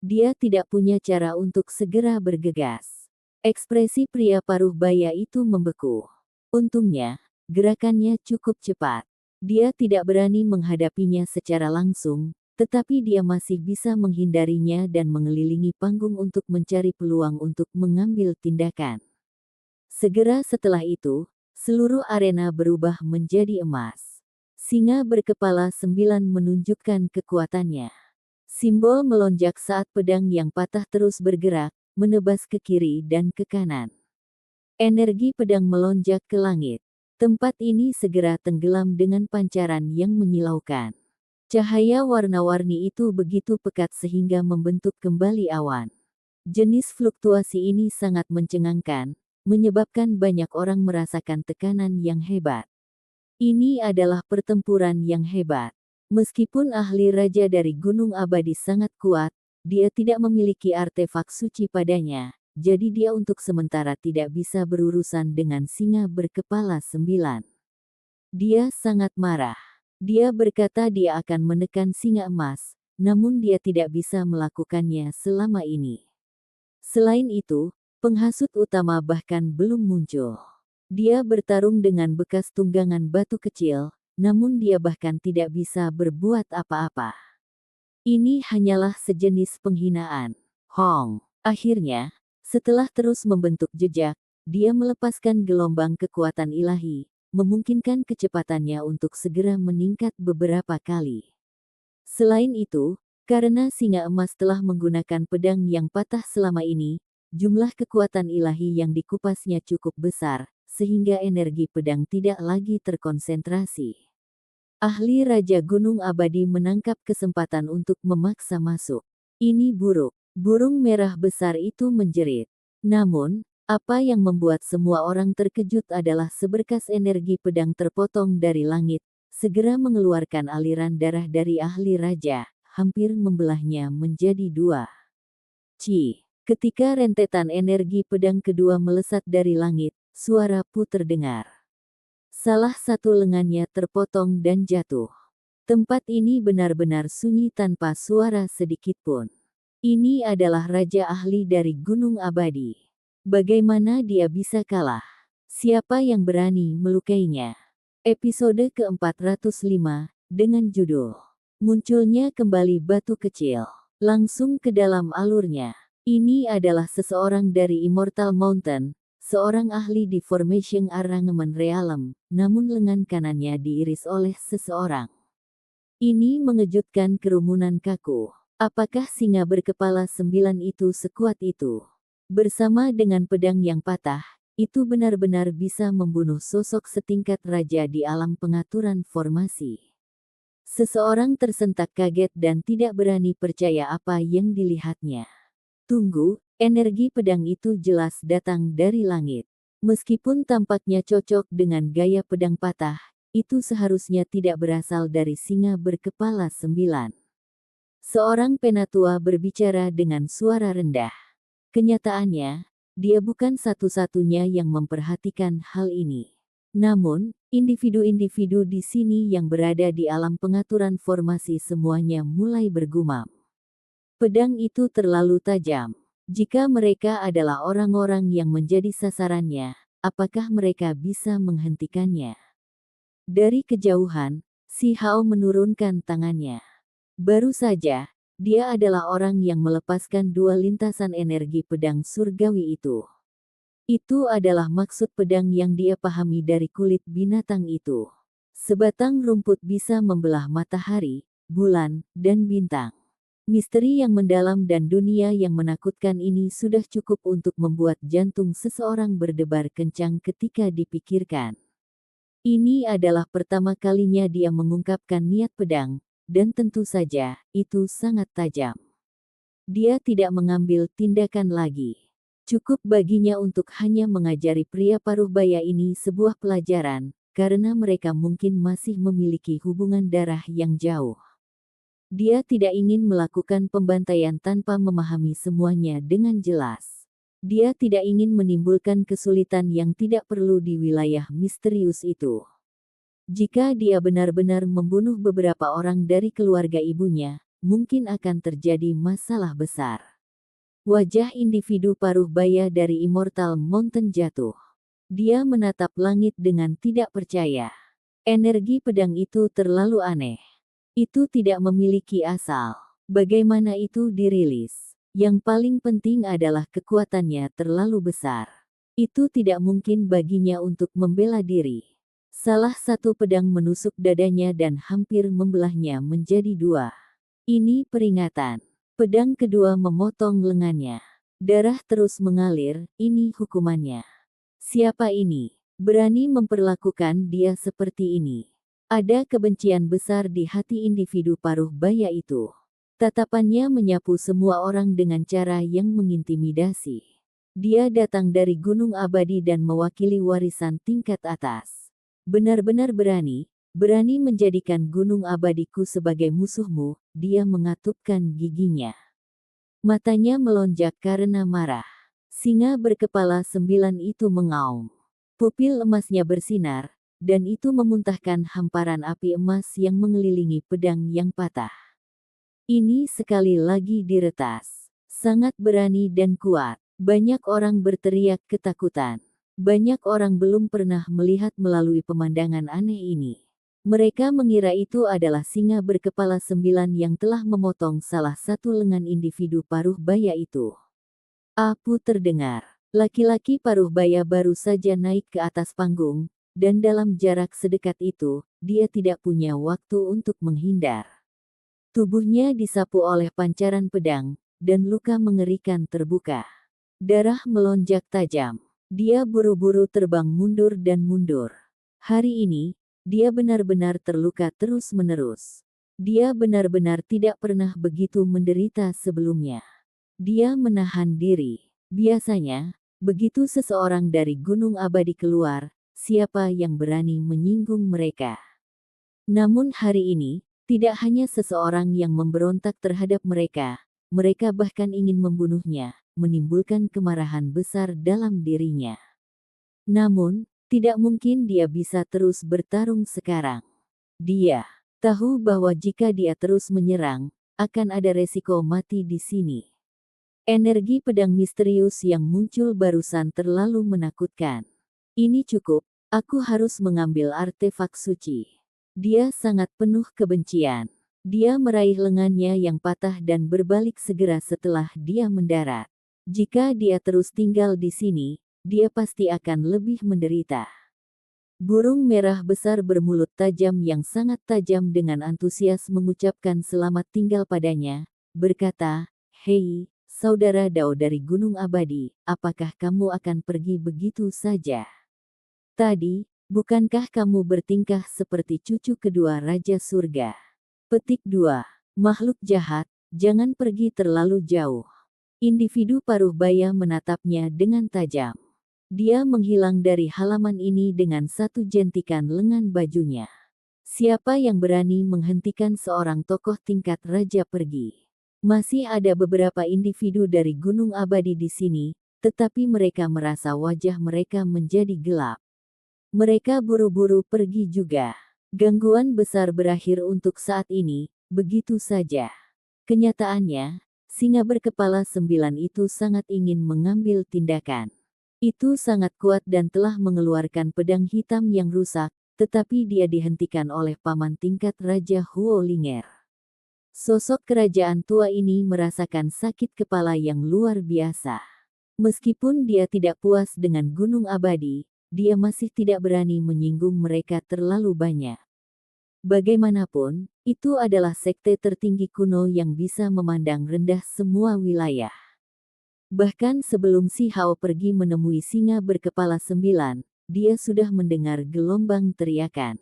Dia tidak punya cara untuk segera bergegas. Ekspresi pria paruh baya itu membeku. Untungnya, gerakannya cukup cepat. Dia tidak berani menghadapinya secara langsung, tetapi dia masih bisa menghindarinya dan mengelilingi panggung untuk mencari peluang untuk mengambil tindakan. Segera setelah itu, seluruh arena berubah menjadi emas. Singa berkepala 9 menunjukkan kekuatannya. Simbol melonjak saat pedang yang patah terus bergerak, menebas ke kiri dan ke kanan. Energi pedang melonjak ke langit. Tempat ini segera tenggelam dengan pancaran yang menyilaukan. Cahaya warna-warni itu begitu pekat sehingga membentuk kembali awan. Jenis fluktuasi ini sangat mencengangkan, menyebabkan banyak orang merasakan tekanan yang hebat. Ini adalah pertempuran yang hebat. Meskipun ahli raja dari Gunung Abadi sangat kuat, dia tidak memiliki artefak suci padanya, jadi dia untuk sementara tidak bisa berurusan dengan singa berkepala 9. Dia sangat marah. Dia berkata dia akan menekan singa emas, namun dia tidak bisa melakukannya selama ini. Selain itu, penghasut utama bahkan belum muncul. Dia bertarung dengan bekas tunggangan batu kecil, namun dia bahkan tidak bisa berbuat apa-apa. Ini hanyalah sejenis penghinaan. Hong. Akhirnya, setelah terus membentuk jejak, dia melepaskan gelombang kekuatan ilahi, memungkinkan kecepatannya untuk segera meningkat beberapa kali. Selain itu, karena singa emas telah menggunakan pedang yang patah selama ini, jumlah kekuatan ilahi yang dikupasnya cukup besar, sehingga energi pedang tidak lagi terkonsentrasi. Ahli Raja Gunung Abadi menangkap kesempatan untuk memaksa masuk. Ini buruk. Burung merah besar itu menjerit. Namun, apa yang membuat semua orang terkejut adalah seberkas energi pedang terpotong dari langit, segera mengeluarkan aliran darah dari ahli raja, hampir membelahnya menjadi 2. Ketika rentetan energi pedang kedua melesat dari langit, suara pu terdengar. Salah satu lengannya terpotong dan jatuh. Tempat ini benar-benar sunyi tanpa suara sedikit pun. Ini adalah raja ahli dari Gunung Abadi. Bagaimana dia bisa kalah? Siapa yang berani melukainya? Episode ke-405, dengan judul Munculnya Kembali Batu Kecil. Langsung ke dalam alurnya. Ini adalah seseorang dari Immortal Mountain, seorang ahli di Formation Arrangement Realm, namun lengan kanannya diiris oleh seseorang. Ini mengejutkan kerumunan kaku. Apakah singa berkepala 9 itu sekuat itu? Bersama dengan pedang yang patah, itu benar-benar bisa membunuh sosok setingkat raja di alam pengaturan formasi. Seseorang tersentak kaget dan tidak berani percaya apa yang dilihatnya. Tunggu, energi pedang itu jelas datang dari langit. Meskipun tampaknya cocok dengan gaya pedang patah, itu seharusnya tidak berasal dari singa berkepala 9. Seorang penatua berbicara dengan suara rendah. Kenyataannya, dia bukan satu-satunya yang memperhatikan hal ini. Namun, individu-individu di sini yang berada di alam pengaturan formasi semuanya mulai bergumam. Pedang itu terlalu tajam. Jika mereka adalah orang-orang yang menjadi sasarannya, apakah mereka bisa menghentikannya? Dari kejauhan, Si Hao menurunkan tangannya. Baru saja, dia adalah orang yang melepaskan 2 lintasan energi pedang surgawi itu. Itu adalah maksud pedang yang dia pahami dari kulit binatang itu. Sebatang rumput bisa membelah matahari, bulan, dan bintang. Misteri yang mendalam dan dunia yang menakutkan ini sudah cukup untuk membuat jantung seseorang berdebar kencang ketika dipikirkan. Ini adalah pertama kalinya dia mengungkapkan niat pedang, dan tentu saja, itu sangat tajam. Dia tidak mengambil tindakan lagi. Cukup baginya untuk hanya mengajari pria paruh baya ini sebuah pelajaran, karena mereka mungkin masih memiliki hubungan darah yang jauh. Dia tidak ingin melakukan pembantaian tanpa memahami semuanya dengan jelas. Dia tidak ingin menimbulkan kesulitan yang tidak perlu di wilayah misterius itu. Jika dia benar-benar membunuh beberapa orang dari keluarga ibunya, mungkin akan terjadi masalah besar. Wajah individu paruh baya dari Immortal Mountain jatuh. Dia menatap langit dengan tidak percaya. Energi pedang itu terlalu aneh. Itu tidak memiliki asal. Bagaimana itu dirilis? Yang paling penting adalah kekuatannya terlalu besar. Itu tidak mungkin baginya untuk membela diri. Salah satu pedang menusuk dadanya dan hampir membelahnya menjadi 2. Ini peringatan. Pedang kedua memotong lengannya. Darah terus mengalir, ini hukumannya. Siapa ini? Berani memperlakukan dia seperti ini. Ada kebencian besar di hati individu paruh baya itu. Tatapannya menyapu semua orang dengan cara yang mengintimidasi. Dia datang dari Gunung Abadi dan mewakili warisan tingkat atas. Benar-benar berani, berani menjadikan gunung abadiku sebagai musuhmu, dia mengatupkan giginya. Matanya melonjak karena marah. Singa berkepala 9 itu mengaum. Pupil emasnya bersinar, dan itu memuntahkan hamparan api emas yang mengelilingi pedang yang patah. Ini sekali lagi diretas. Sangat berani dan kuat. Banyak orang berteriak ketakutan. Banyak orang belum pernah melihat melalui pemandangan aneh ini. Mereka mengira itu adalah singa berkepala 9 yang telah memotong salah satu lengan individu paruh baya itu. Apu terdengar. Laki-laki paruh baya baru saja naik ke atas panggung, dan dalam jarak sedekat itu, dia tidak punya waktu untuk menghindar. Tubuhnya disapu oleh pancaran pedang, dan luka mengerikan terbuka. Darah melonjak tajam. Dia buru-buru terbang mundur dan mundur. Hari ini, dia benar-benar terluka terus-menerus. Dia benar-benar tidak pernah begitu menderita sebelumnya. Dia menahan diri. Biasanya, begitu seseorang dari Gunung Abadi keluar, siapa yang berani menyinggung mereka? Namun hari ini, tidak hanya seseorang yang memberontak terhadap mereka bahkan ingin membunuhnya, menimbulkan kemarahan besar dalam dirinya. Namun, tidak mungkin dia bisa terus bertarung sekarang. Dia tahu bahwa jika dia terus menyerang, akan ada resiko mati di sini. Energi pedang misterius yang muncul barusan terlalu menakutkan. Ini cukup, aku harus mengambil artefak suci. Dia sangat penuh kebencian. Dia meraih lengannya yang patah dan berbalik segera setelah dia mendarat. Jika dia terus tinggal di sini, dia pasti akan lebih menderita. Burung merah besar bermulut tajam yang sangat tajam dengan antusias mengucapkan selamat tinggal padanya, berkata, "Hei, saudara Dao dari Gunung Abadi, apakah kamu akan pergi begitu saja? Tadi, bukankah kamu bertingkah seperti cucu kedua Raja Surga?" Petik 2. Makhluk jahat, jangan pergi terlalu jauh. Individu paruh baya menatapnya dengan tajam. Dia menghilang dari halaman ini dengan satu jentikan lengan bajunya. Siapa yang berani menghentikan seorang tokoh tingkat raja pergi? Masih ada beberapa individu dari Gunung Abadi di sini, tetapi mereka merasa wajah mereka menjadi gelap. Mereka buru-buru pergi juga. Gangguan besar berakhir untuk saat ini, begitu saja. Kenyataannya, singa berkepala 9 itu sangat ingin mengambil tindakan. Itu sangat kuat dan telah mengeluarkan pedang hitam yang rusak, tetapi dia dihentikan oleh paman tingkat Raja Huo Linger. Sosok kerajaan tua ini merasakan sakit kepala yang luar biasa. Meskipun dia tidak puas dengan Gunung Abadi, dia masih tidak berani menyinggung mereka terlalu banyak. Bagaimanapun, itu adalah sekte tertinggi kuno yang bisa memandang rendah semua wilayah. Bahkan sebelum Si Hao pergi menemui singa berkepala 9, dia sudah mendengar gelombang teriakan.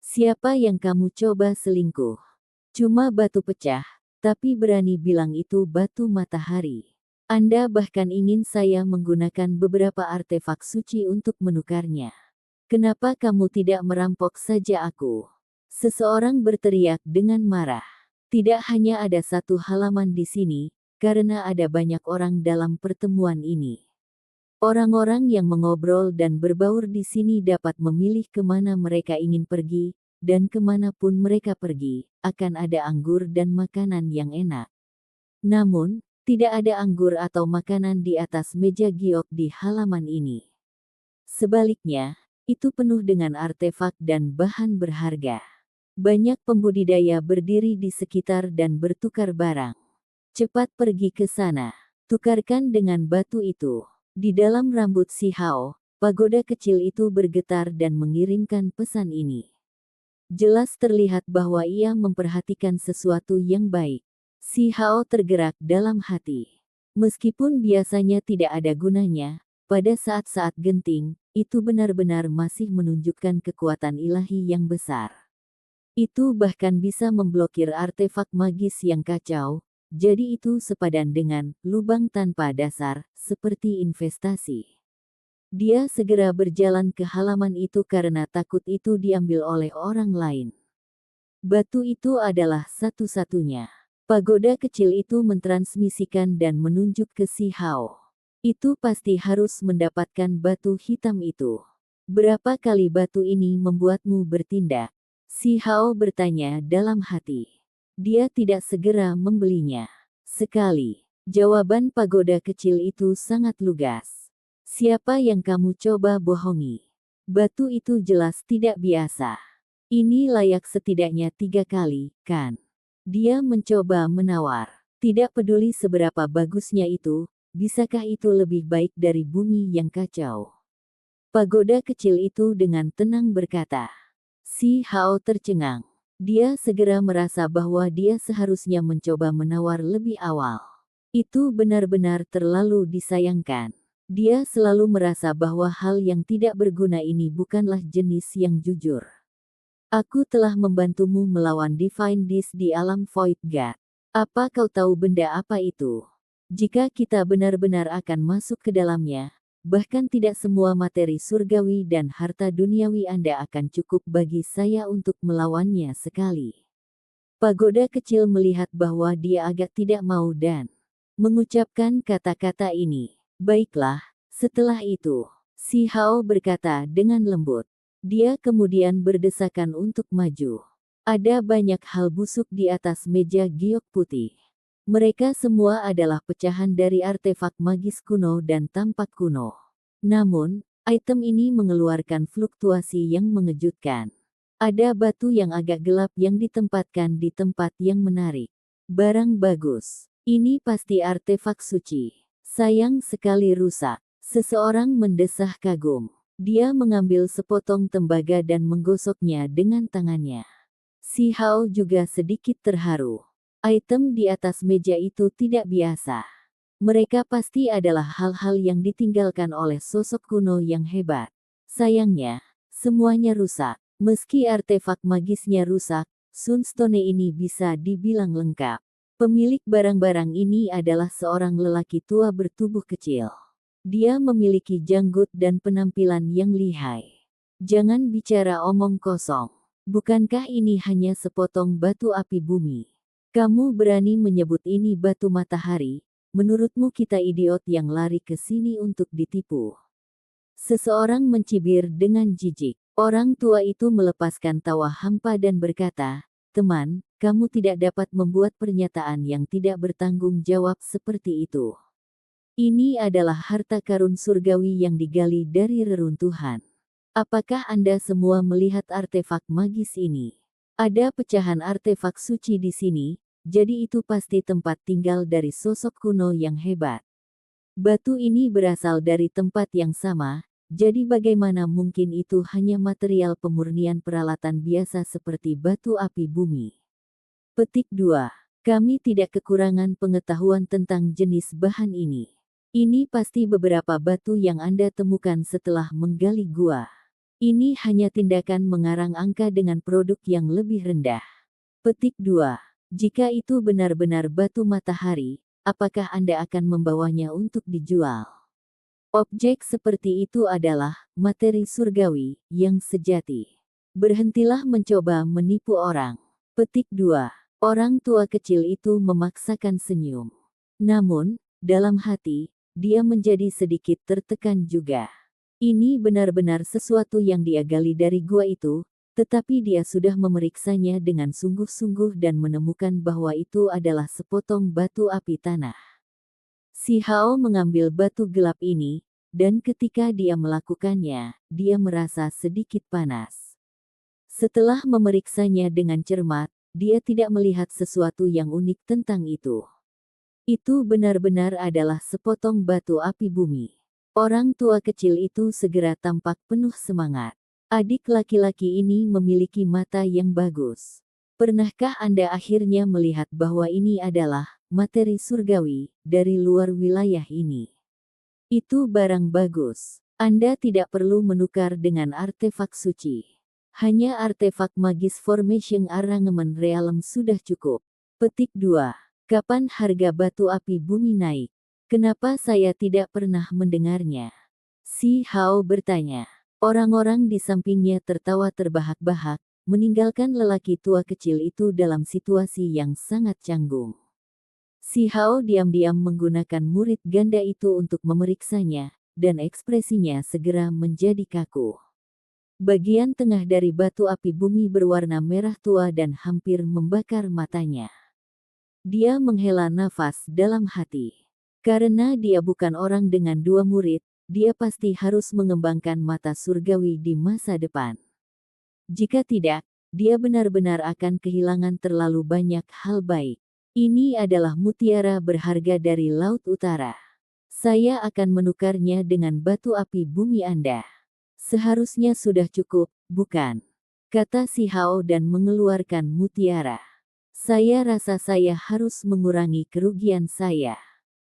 "Siapa yang kamu coba selingkuh? Cuma batu pecah, tapi berani bilang itu batu matahari. Anda bahkan ingin saya menggunakan beberapa artefak suci untuk menukarnya. Kenapa kamu tidak merampok saja aku?" Seseorang berteriak dengan marah. Tidak hanya ada satu halaman di sini, karena ada banyak orang dalam pertemuan ini. Orang-orang yang mengobrol dan berbaur di sini dapat memilih kemana mereka ingin pergi, dan kemanapun mereka pergi, akan ada anggur dan makanan yang enak. Namun, tidak ada anggur atau makanan di atas meja giok di halaman ini. Sebaliknya, itu penuh dengan artefak dan bahan berharga. Banyak pembudidaya berdiri di sekitar dan bertukar barang. "Cepat pergi ke sana. Tukarkan dengan batu itu." Di dalam rambut Si Hao, pagoda kecil itu bergetar dan mengirimkan pesan ini. Jelas terlihat bahwa ia memperhatikan sesuatu yang baik. Si Hao tergerak dalam hati. Meskipun biasanya tidak ada gunanya, pada saat-saat genting, itu benar-benar masih menunjukkan kekuatan ilahi yang besar. Itu bahkan bisa memblokir artefak magis yang kacau, jadi itu sepadan dengan lubang tanpa dasar, seperti investasi. Dia segera berjalan ke halaman itu karena takut itu diambil oleh orang lain. Batu itu adalah satu-satunya. Pagoda kecil itu mentransmisikan dan menunjuk ke Si Hao. Itu pasti harus mendapatkan batu hitam itu. Berapa kali batu ini membuatmu bertindak? Si Hao bertanya dalam hati. Dia tidak segera membelinya. Sekali. Jawaban pagoda kecil itu sangat lugas. Siapa yang kamu coba bohongi? Batu itu jelas tidak biasa. Ini layak setidaknya 3 kali, kan? Dia mencoba menawar. Tidak peduli seberapa bagusnya itu, bisakah itu lebih baik dari bumi yang kacau? Pagoda kecil itu dengan tenang berkata. Si Hao tercengang. Dia segera merasa bahwa dia seharusnya mencoba menawar lebih awal. Itu benar-benar terlalu disayangkan. Dia selalu merasa bahwa hal yang tidak berguna ini bukanlah jenis yang jujur. Aku telah membantumu melawan Divine Beast di alam Void God. Apa kau tahu benda apa itu? Jika kita benar-benar akan masuk ke dalamnya, bahkan tidak semua materi surgawi dan harta duniawi Anda akan cukup bagi saya untuk melawannya sekali. Pagoda kecil melihat bahwa dia agak tidak mau dan mengucapkan kata-kata ini. Baiklah, setelah itu, Si Hao berkata dengan lembut. Dia kemudian berdesakan untuk maju. Ada banyak hal busuk di atas meja giok putih. Mereka semua adalah pecahan dari artefak magis kuno dan tampak kuno. Namun, item ini mengeluarkan fluktuasi yang mengejutkan. Ada batu yang agak gelap yang ditempatkan di tempat yang menarik. Barang bagus. Ini pasti artefak suci. Sayang sekali rusak. Seseorang mendesah kagum. Dia mengambil sepotong tembaga dan menggosoknya dengan tangannya. Si Hao juga sedikit terharu. Item di atas meja itu tidak biasa. Mereka pasti adalah hal-hal yang ditinggalkan oleh sosok kuno yang hebat. Sayangnya, semuanya rusak. Meski artefak magisnya rusak, Sunstone ini bisa dibilang lengkap. Pemilik barang-barang ini adalah seorang lelaki tua bertubuh kecil. Dia memiliki janggut dan penampilan yang lihai. Jangan bicara omong kosong. Bukankah ini hanya sepotong batu api bumi? Kamu berani menyebut ini batu matahari? Menurutmu kita idiot yang lari ke sini untuk ditipu? Seseorang mencibir dengan jijik. Orang tua itu melepaskan tawa hampa dan berkata, "Teman, kamu tidak dapat membuat pernyataan yang tidak bertanggung jawab seperti itu. Ini adalah harta karun surgawi yang digali dari reruntuhan. Apakah Anda semua melihat artefak magis ini? Ada pecahan artefak suci di sini, jadi itu pasti tempat tinggal dari sosok kuno yang hebat. Batu ini berasal dari tempat yang sama, jadi bagaimana mungkin itu hanya material pemurnian peralatan biasa seperti batu api bumi?" Petik 2. Kami tidak kekurangan pengetahuan tentang jenis bahan ini. Ini pasti beberapa batu yang Anda temukan setelah menggali gua. Ini hanya tindakan mengarang angka dengan produk yang lebih rendah. Petik 2. Jika itu benar-benar batu matahari, apakah Anda akan membawanya untuk dijual? Objek seperti itu adalah materi surgawi yang sejati. Berhentilah mencoba menipu orang. Petik 2. Orang tua kecil itu memaksakan senyum. Namun, dalam hati, dia menjadi sedikit tertekan juga. Ini benar-benar sesuatu yang dia gali dari gua itu, tetapi dia sudah memeriksanya dengan sungguh-sungguh dan menemukan bahwa itu adalah sepotong batu api tanah. Si Hao mengambil batu gelap ini, dan ketika dia melakukannya, dia merasa sedikit panas. Setelah memeriksanya dengan cermat, dia tidak melihat sesuatu yang unik tentang itu. Itu benar-benar adalah sepotong batu api bumi. Orang tua kecil itu segera tampak penuh semangat. Adik laki-laki ini memiliki mata yang bagus. Pernahkah Anda akhirnya melihat bahwa ini adalah materi surgawi dari luar wilayah ini? Itu barang bagus. Anda tidak perlu menukar dengan artefak suci. Hanya artefak magis Formation Arrangement Realm sudah cukup. Petik 2. Kapan harga batu api bumi naik? Kenapa saya tidak pernah mendengarnya? Si Hao bertanya. Orang-orang di sampingnya tertawa terbahak-bahak, meninggalkan lelaki tua kecil itu dalam situasi yang sangat canggung. Si Hao diam-diam menggunakan murid ganda itu untuk memeriksanya, dan ekspresinya segera menjadi kaku. Bagian tengah dari batu api bumi berwarna merah tua dan hampir membakar matanya. Dia menghela nafas dalam hati. Karena dia bukan orang dengan dua murid, dia pasti harus mengembangkan mata surgawi di masa depan. Jika tidak, dia benar-benar akan kehilangan terlalu banyak hal baik. Ini adalah mutiara berharga dari Laut Utara. Saya akan menukarnya dengan batu api bumi Anda. Seharusnya sudah cukup, bukan? Kata si Hao dan mengeluarkan mutiara. Saya rasa saya harus mengurangi kerugian saya.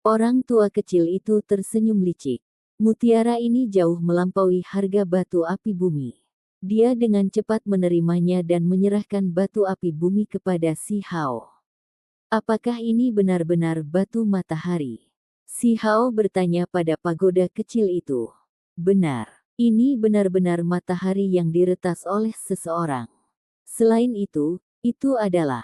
Orang tua kecil itu tersenyum licik. Mutiara ini jauh melampaui harga batu api bumi. Dia dengan cepat menerimanya dan menyerahkan batu api bumi kepada si Hao. Apakah ini benar-benar batu matahari? Si Hao bertanya pada pagoda kecil itu. Benar. Ini benar-benar matahari yang diretas oleh seseorang. Selain itu adalah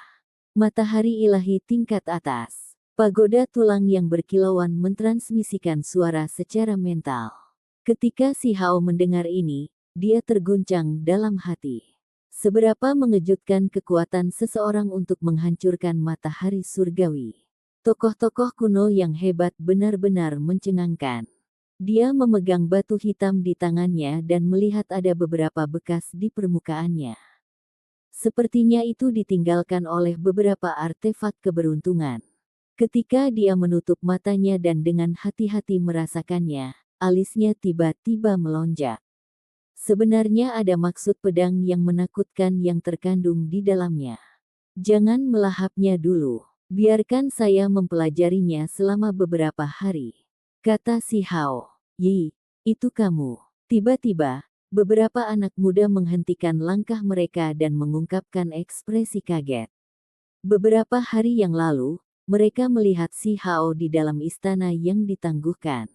matahari ilahi tingkat atas. Pagoda tulang yang berkilauan mentransmisikan suara secara mental. Ketika si Hao mendengar ini, dia terguncang dalam hati. Seberapa mengejutkan kekuatan seseorang untuk menghancurkan matahari surgawi. Tokoh-tokoh kuno yang hebat benar-benar mencengangkan. Dia memegang batu hitam di tangannya dan melihat ada beberapa bekas di permukaannya. Sepertinya itu ditinggalkan oleh beberapa artefak keberuntungan. Ketika dia menutup matanya dan dengan hati-hati merasakannya, alisnya tiba-tiba melonjak. Sebenarnya ada maksud pedang yang menakutkan yang terkandung di dalamnya. Jangan melahapnya dulu. Biarkan saya mempelajarinya selama beberapa hari. Kata si Hao. Yi, itu kamu. Tiba-tiba, beberapa anak muda menghentikan langkah mereka dan mengungkapkan ekspresi kaget. Beberapa hari yang lalu, mereka melihat si Hao di dalam istana yang ditangguhkan.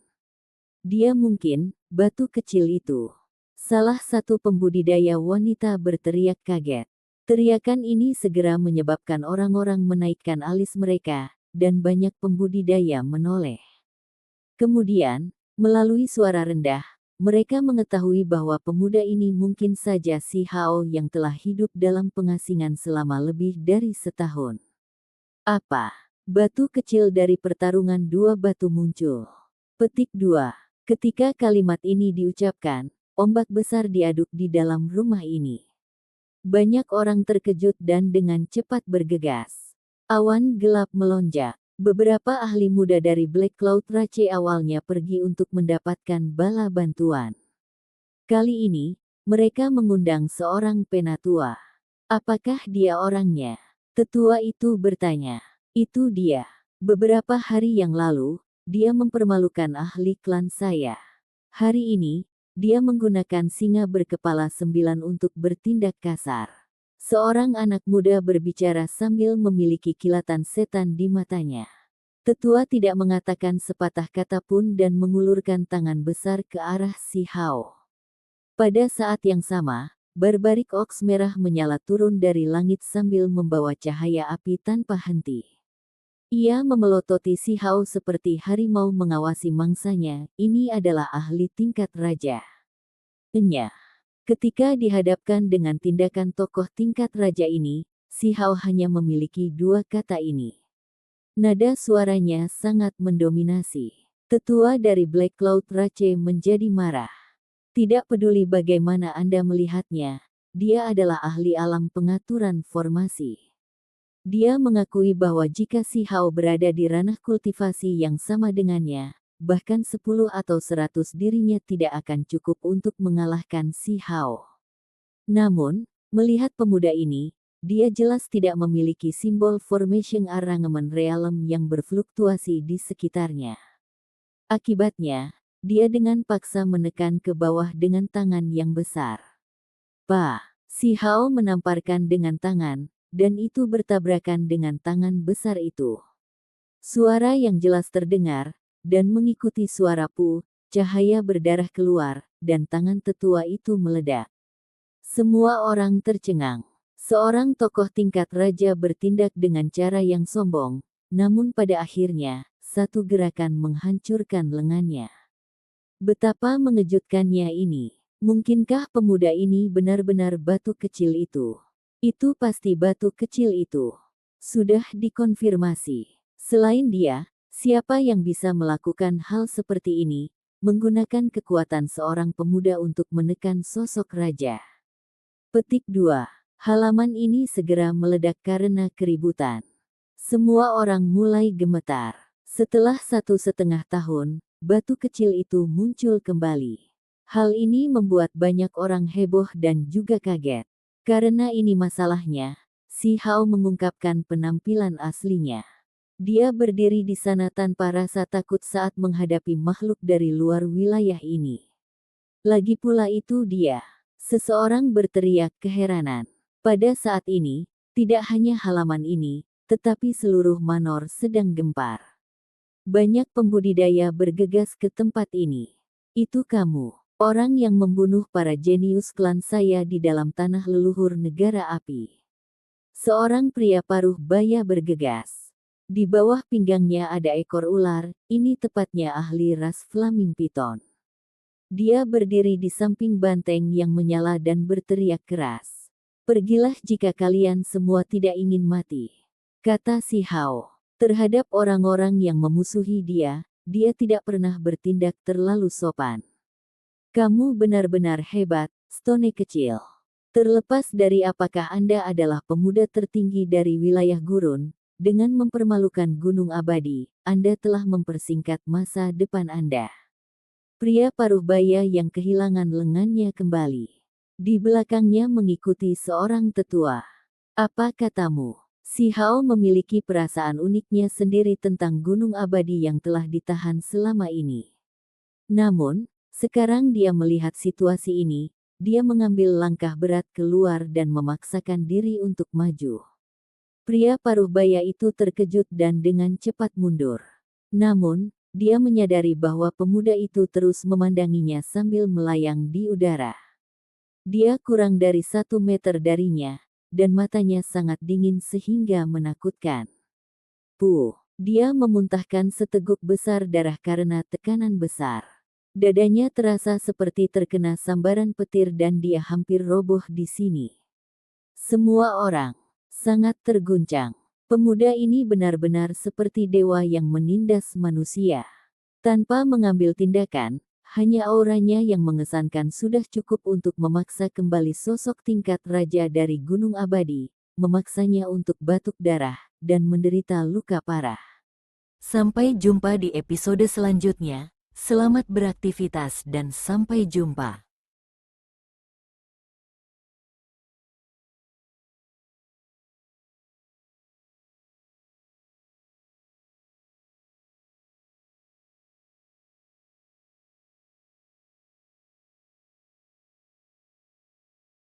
Dia mungkin, batu kecil itu. Salah satu pembudidaya wanita berteriak kaget. Teriakan ini segera menyebabkan orang-orang menaikkan alis mereka, dan banyak pembudidaya menoleh. Kemudian, melalui suara rendah, mereka mengetahui bahwa pemuda ini mungkin saja si Hao yang telah hidup dalam pengasingan selama lebih dari setahun. Apa? Batu kecil dari pertarungan dua batu muncul. Petik 2. Ketika kalimat ini diucapkan, ombak besar diaduk di dalam rumah ini. Banyak orang terkejut dan dengan cepat bergegas. Awan gelap melonjak. Beberapa ahli muda dari Black Cloud Rache awalnya pergi untuk mendapatkan bala bantuan. Kali ini, mereka mengundang seorang penatua. Apakah dia orangnya? Tetua itu bertanya. Itu dia. Beberapa hari yang lalu, dia mempermalukan ahli klan saya. Hari ini, dia menggunakan singa berkepala 9 untuk bertindak kasar. Seorang anak muda berbicara sambil memiliki kilatan setan di matanya. Tetua tidak mengatakan sepatah kata pun dan mengulurkan tangan besar ke arah si Hao. Pada saat yang sama, barbarik oks merah menyala turun dari langit sambil membawa cahaya api tanpa henti. Ia memelototi si Hao seperti harimau mengawasi mangsanya. Ini adalah ahli tingkat raja. Ketika dihadapkan dengan tindakan tokoh tingkat raja ini, si Hao hanya memiliki dua kata ini. Nada suaranya sangat mendominasi. Tetua dari Black Cloud Rache menjadi marah. Tidak peduli bagaimana Anda melihatnya, dia adalah ahli alam pengaturan formasi. Dia mengakui bahwa jika si Hao berada di ranah kultivasi yang sama dengannya, bahkan 10 atau 100 dirinya tidak akan cukup untuk mengalahkan si Hao. Namun, melihat pemuda ini, dia jelas tidak memiliki simbol formation arrangement realm yang berfluktuasi di sekitarnya. Akibatnya, dia dengan paksa menekan ke bawah dengan tangan yang besar. Si Hao menamparkan dengan tangan, dan itu bertabrakan dengan tangan besar itu. Suara yang jelas terdengar, dan mengikuti suara pu, cahaya berdarah keluar, dan tangan tetua itu meledak. Semua orang tercengang. Seorang tokoh tingkat raja bertindak dengan cara yang sombong, namun pada akhirnya, satu gerakan menghancurkan lengannya. Betapa mengejutkannya ini. Mungkinkah pemuda ini benar-benar batu kecil itu? Itu pasti batu kecil itu. Sudah dikonfirmasi. Selain dia, siapa yang bisa melakukan hal seperti ini, menggunakan kekuatan seorang pemuda untuk menekan sosok raja? Petik 2. Halaman ini segera meledak karena keributan. Semua orang mulai gemetar. Setelah 1,5 tahun, batu kecil itu muncul kembali. Hal ini membuat banyak orang heboh dan juga kaget. Karena ini masalahnya, Si Hao mengungkapkan penampilan aslinya. Dia berdiri di sana tanpa rasa takut saat menghadapi makhluk dari luar wilayah ini. Lagi pula itu dia. Seseorang berteriak keheranan. Pada saat ini, tidak hanya halaman ini, tetapi seluruh manor sedang gempar. Banyak pembudidaya bergegas ke tempat ini. Itu kamu, orang yang membunuh para jenius klan saya di dalam tanah leluhur negara api. Seorang pria paruh baya bergegas. Di bawah pinggangnya ada ekor ular, ini tepatnya ahli ras Flaming Python. Dia berdiri di samping banteng yang menyala dan berteriak keras. Pergilah jika kalian semua tidak ingin mati, kata Si Hao. Terhadap orang-orang yang memusuhi dia tidak pernah bertindak terlalu sopan. Kamu benar-benar hebat, Stone kecil. Terlepas dari apakah Anda adalah pemuda tertinggi dari wilayah gurun, dengan mempermalukan Gunung Abadi, Anda telah mempersingkat masa depan Anda. Pria paruh baya yang kehilangan lengannya kembali. Di belakangnya mengikuti seorang tetua. Apa katamu? Si Hao memiliki perasaan uniknya sendiri tentang Gunung Abadi yang telah ditahan selama ini. Namun, sekarang dia melihat situasi ini, dia mengambil langkah berat keluar dan memaksakan diri untuk maju. Pria paruh baya itu terkejut dan dengan cepat mundur. Namun, dia menyadari bahwa pemuda itu terus memandanginya sambil melayang di udara. Dia kurang dari 1 meter darinya, dan matanya sangat dingin sehingga menakutkan. Dia memuntahkan seteguk besar darah karena tekanan besar. Dadanya terasa seperti terkena sambaran petir dan dia hampir roboh di sini. Semua orang sangat terguncang. Pemuda ini benar-benar seperti dewa yang menindas manusia. Tanpa mengambil tindakan, hanya auranya yang mengesankan sudah cukup untuk memaksa kembali sosok tingkat raja dari Gunung Abadi, memaksanya untuk batuk darah, dan menderita luka parah. Sampai jumpa di episode selanjutnya, selamat beraktivitas dan sampai jumpa.